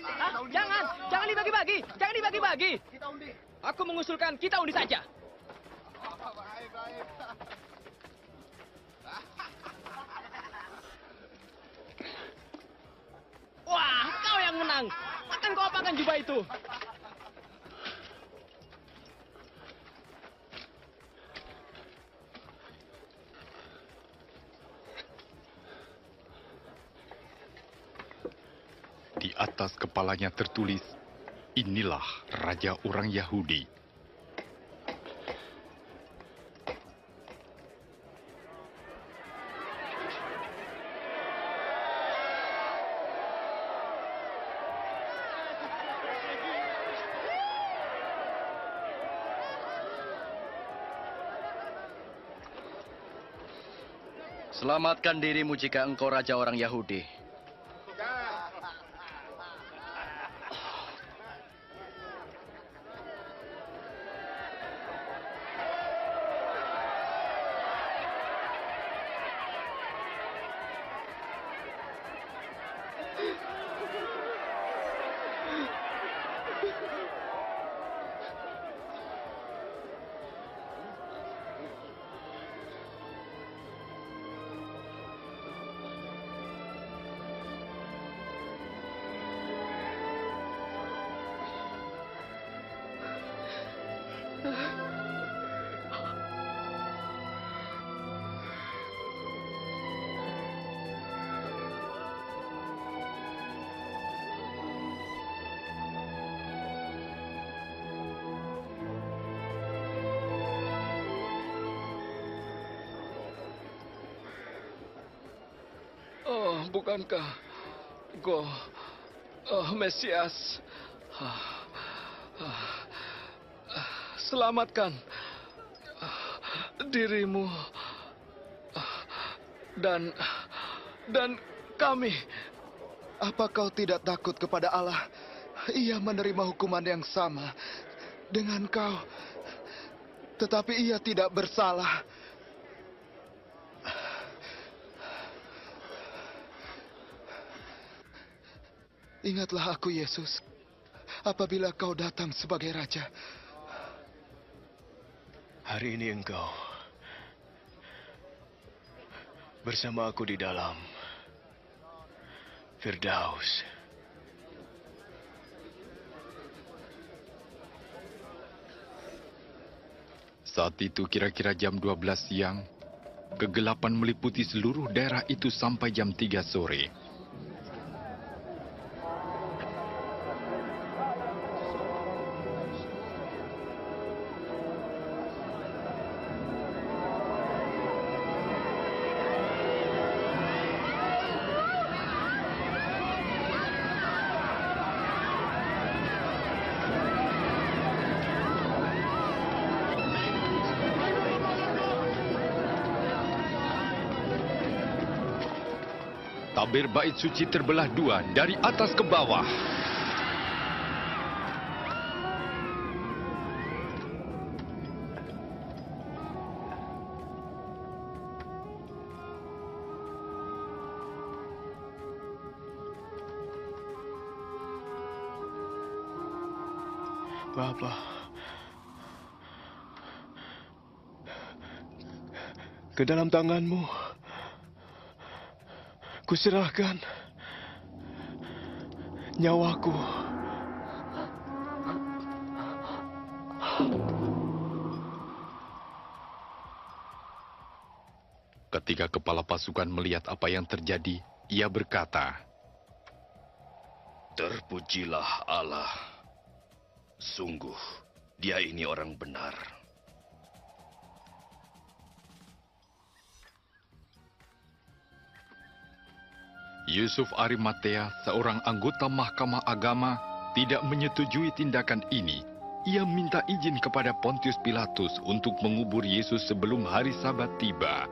Jangan dibagi-bagi. Aku mengusulkan kita undi saja. Wah, kau yang menang. Akan kau apakan jubah itu? Di atas kepalanya tertulis, "Inilah Raja orang Yahudi." Selamatkan dirimu jika engkau raja orang Yahudi. Oh, bukankah Engkau Mesias? Selamatkan dirimu dan kami. Apa kau tidak takut kepada Allah? Ia menerima hukuman yang sama dengan kau, tetapi ia tidak bersalah. Ingatlah aku, Yesus, apabila kau datang sebagai Raja. Hari ini engkau bersama aku di dalam Firdaus. Saat itu kira-kira jam 12 siang, kegelapan meliputi seluruh daerah itu sampai jam 3 sore. Tabir bait suci terbelah dua dari atas ke bawah. Bapa, ke dalam tanganmu kuserahkan nyawaku. Ketika kepala pasukan melihat apa yang terjadi, ia berkata, "Terpujilah Allah. Sungguh, dia ini orang benar." Yusuf Arimatea, seorang anggota Mahkamah Agama, tidak menyetujui tindakan ini. Ia minta izin kepada Pontius Pilatus untuk mengubur Yesus sebelum hari Sabat tiba.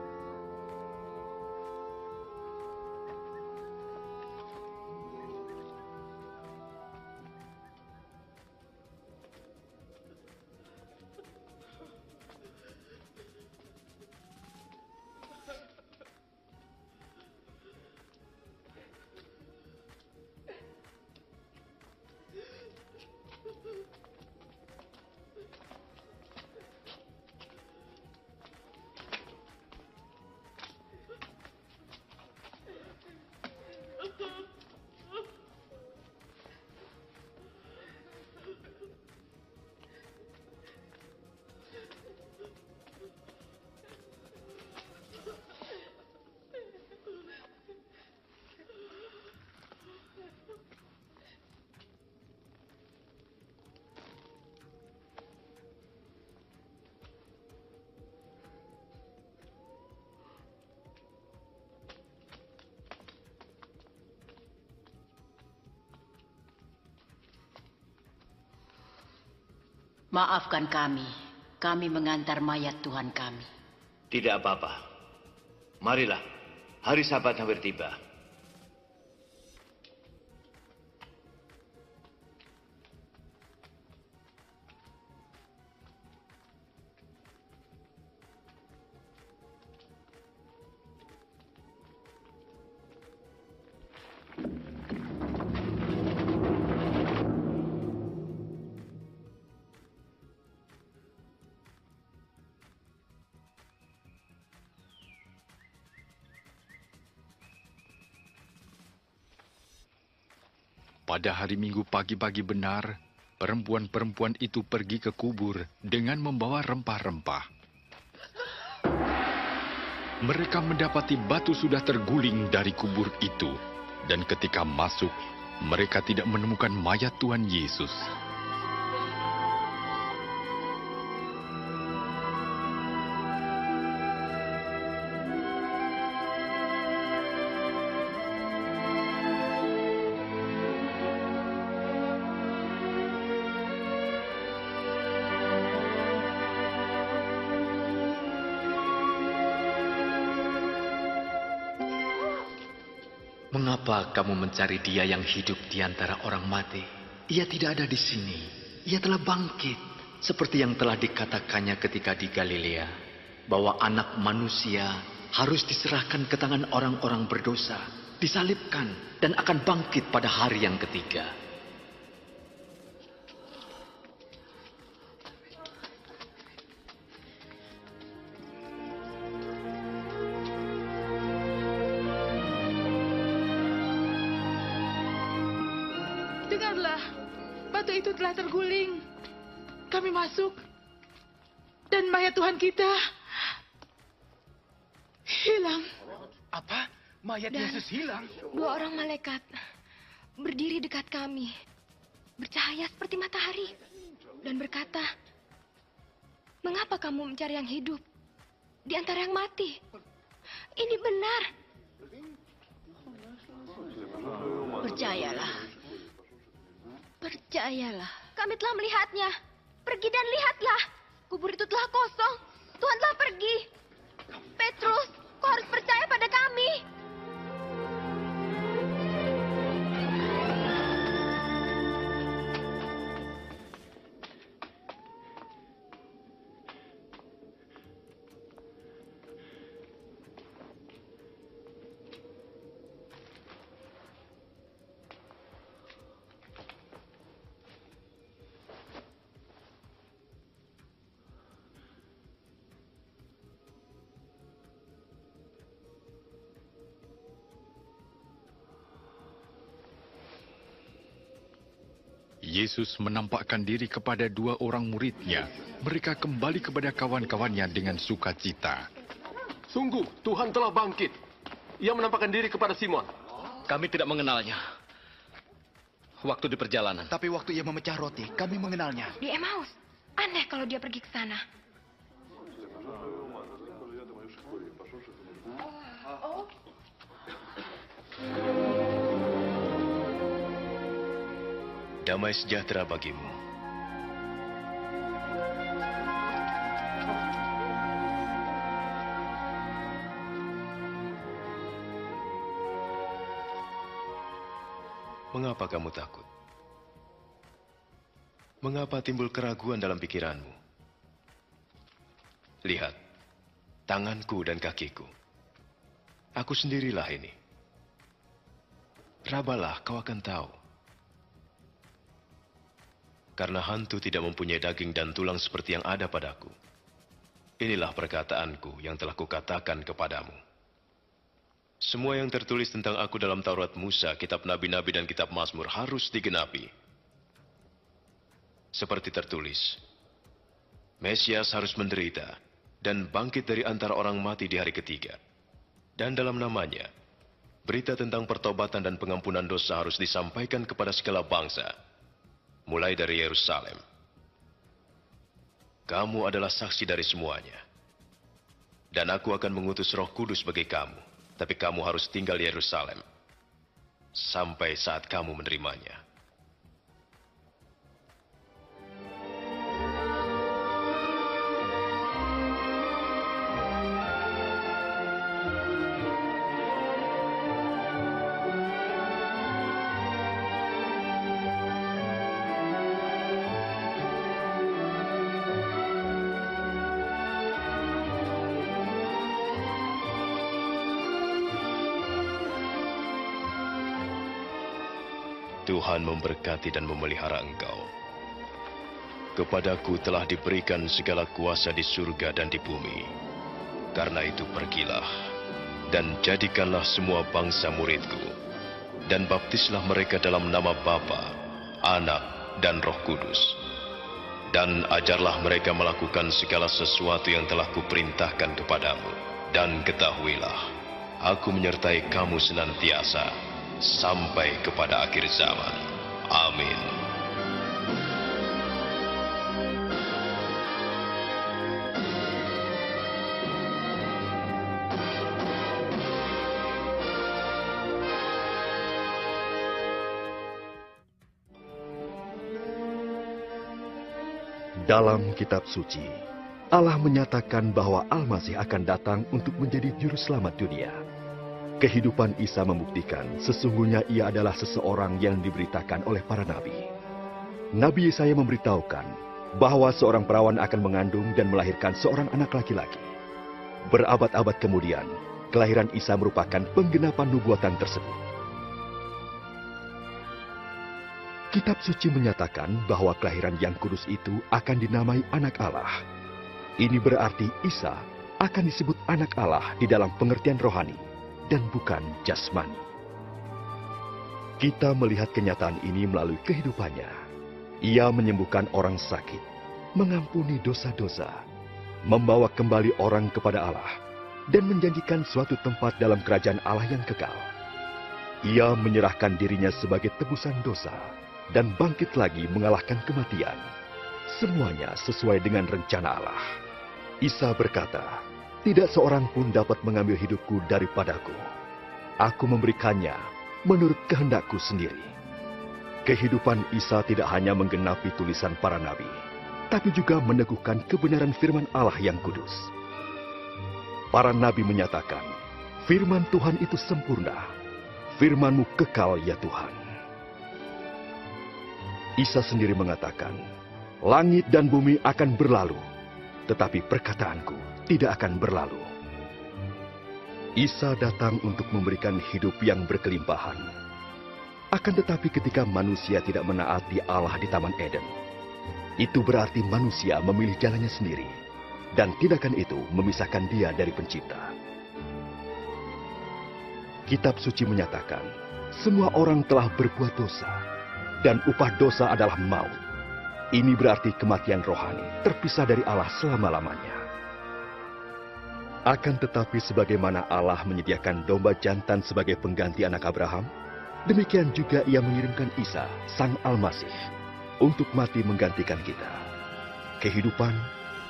Maafkan kami. Kami mengantar mayat Tuhan kami. Tidak apa-apa. Marilah, hari Sabat hampir tiba. Pada hari Minggu pagi-pagi benar, perempuan-perempuan itu pergi ke kubur dengan membawa rempah-rempah. Mereka mendapati batu sudah terguling dari kubur itu, dan ketika masuk, mereka tidak menemukan mayat Tuhan Yesus. Mengapa kamu mencari dia yang hidup di antara orang mati? Ia tidak ada di sini. Ia telah bangkit. Seperti yang telah dikatakannya ketika di Galilea. Bahwa anak manusia harus diserahkan ke tangan orang-orang berdosa. Disalibkan dan akan bangkit pada hari yang ketiga. Dengarlah, batu itu telah terguling. Kami masuk, dan mayat Tuhan kita hilang. Apa? Mayat Yesus hilang? 2 orang malaikat berdiri dekat kami, bercahaya seperti matahari, dan berkata, "Mengapa kamu mencari yang hidup di antara yang mati? Ini benar." Percayalah. Percayalah. Kami telah melihatnya. Pergi dan lihatlah. Kubur itu telah kosong. Tuhan telah pergi. Petrus, kau harus percaya pada kami. Yesus menampakkan diri kepada 2 orang muridnya. Mereka kembali kepada kawan-kawannya dengan sukacita. Sungguh, Tuhan telah bangkit. Ia menampakkan diri kepada Simon. Kami tidak mengenalnya. Waktu di perjalanan. Tapi waktu ia memecah roti, kami mengenalnya. Di Emmaus. Aneh kalau dia pergi ke sana. Damai sejahtera bagimu. Mengapa kamu takut? Mengapa timbul keraguan dalam pikiranmu? Lihat, tanganku dan kakiku. Aku sendirilah ini. Rabalah, kau akan tahu. Karena hantu tidak mempunyai daging dan tulang seperti yang ada padaku. Inilah perkataanku yang telah kukatakan kepadamu. Semua yang tertulis tentang aku dalam Taurat Musa, kitab Nabi-Nabi dan kitab Mazmur harus digenapi. Seperti tertulis, Mesias harus menderita dan bangkit dari antara orang mati di hari ketiga. Dan dalam namanya, berita tentang pertobatan dan pengampunan dosa harus disampaikan kepada segala bangsa. Mulai dari Yerusalem. Kamu adalah saksi dari semuanya. Dan aku akan mengutus Roh Kudus bagi kamu. Tapi kamu harus tinggal di Yerusalem. Sampai saat kamu menerimanya. Tuhan memberkati dan memelihara engkau. Kepadaku telah diberikan segala kuasa di surga dan di bumi. Karena itu pergilah, dan jadikanlah semua bangsa muridku, dan baptislah mereka dalam nama Bapa, Anak, dan Roh Kudus. Dan ajarlah mereka melakukan segala sesuatu yang telah kuperintahkan kepadamu. Dan ketahuilah, aku menyertai kamu senantiasa, sampai kepada akhir zaman. Amin. Dalam kitab suci, Allah menyatakan bahwa Al-Masih akan datang untuk menjadi juru selamat dunia. Kehidupan Isa membuktikan sesungguhnya ia adalah seseorang yang diberitakan oleh para nabi. Nabi Yesaya memberitahukan bahwa seorang perawan akan mengandung dan melahirkan seorang anak laki-laki. Berabad-abad kemudian, kelahiran Isa merupakan penggenapan nubuatan tersebut. Kitab suci menyatakan bahwa kelahiran yang kudus itu akan dinamai Anak Allah. Ini berarti Isa akan disebut Anak Allah di dalam pengertian rohani dan bukan jasmani. Kita melihat kenyataan ini melalui kehidupannya. Ia menyembuhkan orang sakit, mengampuni dosa-dosa, membawa kembali orang kepada Allah, dan menjanjikan suatu tempat dalam kerajaan Allah yang kekal. Ia menyerahkan dirinya sebagai tebusan dosa, dan bangkit lagi mengalahkan kematian. Semuanya sesuai dengan rencana Allah. Isa berkata, "Tidak seorang pun dapat mengambil hidupku daripadaku. Aku memberikannya menurut kehendakku sendiri." Kehidupan Isa tidak hanya menggenapi tulisan para nabi, tapi juga meneguhkan kebenaran firman Allah yang kudus. Para nabi menyatakan, firman Tuhan itu sempurna. Firman-Mu kekal ya Tuhan. Isa sendiri mengatakan, langit dan bumi akan berlalu, tetapi perkataanku tidak akan berlalu. Isa datang untuk memberikan hidup yang berkelimpahan. Akan tetapi ketika manusia tidak menaati Allah di Taman Eden, itu berarti manusia memilih jalannya sendiri, dan tindakan itu memisahkan dia dari Pencipta. Kitab suci menyatakan, semua orang telah berbuat dosa, dan upah dosa adalah maut. Ini berarti kematian rohani, terpisah dari Allah selama-lamanya. Akan tetapi sebagaimana Allah menyediakan domba jantan sebagai pengganti anak Abraham, demikian juga Ia mengirimkan Isa, Sang Al-Masih, untuk mati menggantikan kita. Kehidupan,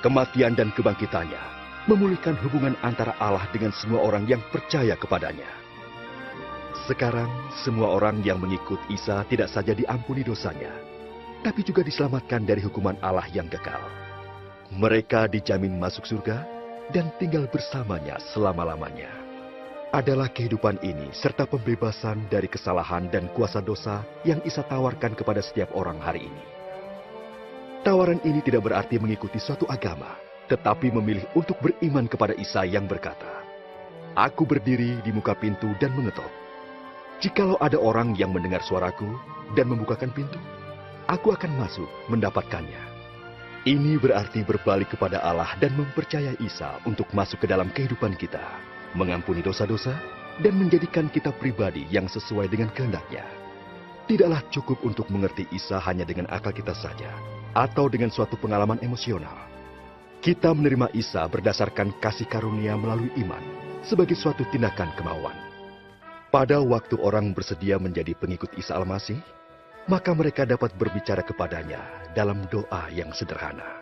kematian, dan kebangkitannya memulihkan hubungan antara Allah dengan semua orang yang percaya kepadanya. Sekarang, semua orang yang mengikut Isa tidak saja diampuni dosanya, tapi juga diselamatkan dari hukuman Allah yang kekal. Mereka dijamin masuk surga dan tinggal bersamanya selama-lamanya. Adalah kehidupan ini serta pembebasan dari kesalahan dan kuasa dosa yang Isa tawarkan kepada setiap orang hari ini. Tawaran ini tidak berarti mengikuti suatu agama, tetapi memilih untuk beriman kepada Isa yang berkata, "Aku berdiri di muka pintu dan mengetok. Jikalau ada orang yang mendengar suaraku dan membukakan pintu, aku akan masuk mendapatkannya." Ini berarti berbalik kepada Allah dan mempercayai Isa untuk masuk ke dalam kehidupan kita, mengampuni dosa-dosa, dan menjadikan kita pribadi yang sesuai dengan kehendak-Nya. Tidaklah cukup untuk mengerti Isa hanya dengan akal kita saja, atau dengan suatu pengalaman emosional. Kita menerima Isa berdasarkan kasih karunia melalui iman, sebagai suatu tindakan kemauan. Pada waktu orang bersedia menjadi pengikut Isa Al-Masih, maka mereka dapat berbicara kepadanya dalam doa yang sederhana.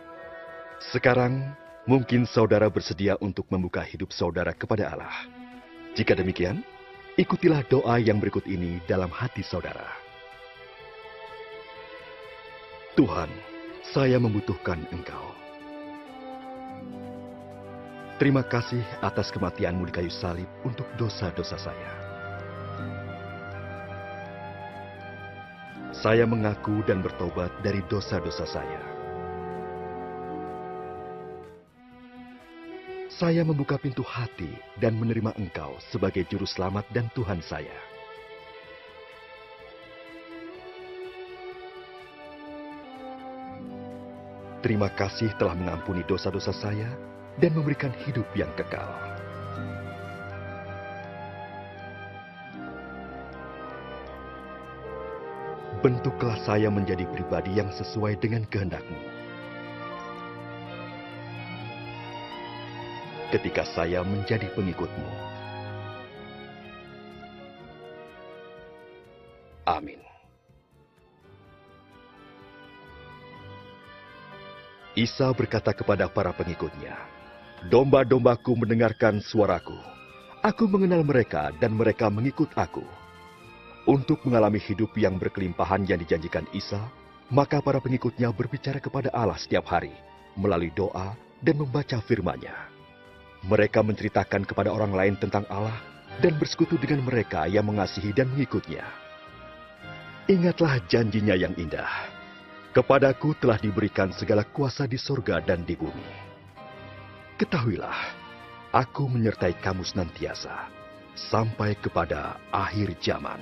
Sekarang, mungkin saudara bersedia untuk membuka hidup saudara kepada Allah. Jika demikian, ikutilah doa yang berikut ini dalam hati saudara. Tuhan, saya membutuhkan Engkau. Terima kasih atas kematian-Mu di kayu salib untuk dosa-dosa saya. Saya mengaku dan bertobat dari dosa-dosa saya. Saya membuka pintu hati dan menerima Engkau sebagai Juru Selamat dan Tuhan saya. berterima kasih telah mengampuni dosa-dosa saya dan memberikan hidup yang kekal. Bentuklah saya menjadi pribadi yang sesuai dengan kehendak-Mu. Ketika saya menjadi pengikut-Mu. Amin. Isa berkata kepada para pengikutnya, "Domba-dombaku mendengarkan suaraku. Aku mengenal mereka dan mereka mengikut aku." Untuk mengalami hidup yang berkelimpahan yang dijanjikan Isa, maka para pengikutnya berbicara kepada Allah setiap hari, melalui doa dan membaca firman-Nya. Mereka menceritakan kepada orang lain tentang Allah dan bersekutu dengan mereka yang mengasihi dan mengikutnya. Ingatlah janjinya yang indah. Kepadaku telah diberikan segala kuasa di sorga dan di bumi. Ketahuilah, aku menyertai kamu senantiasa, sampai kepada akhir zaman.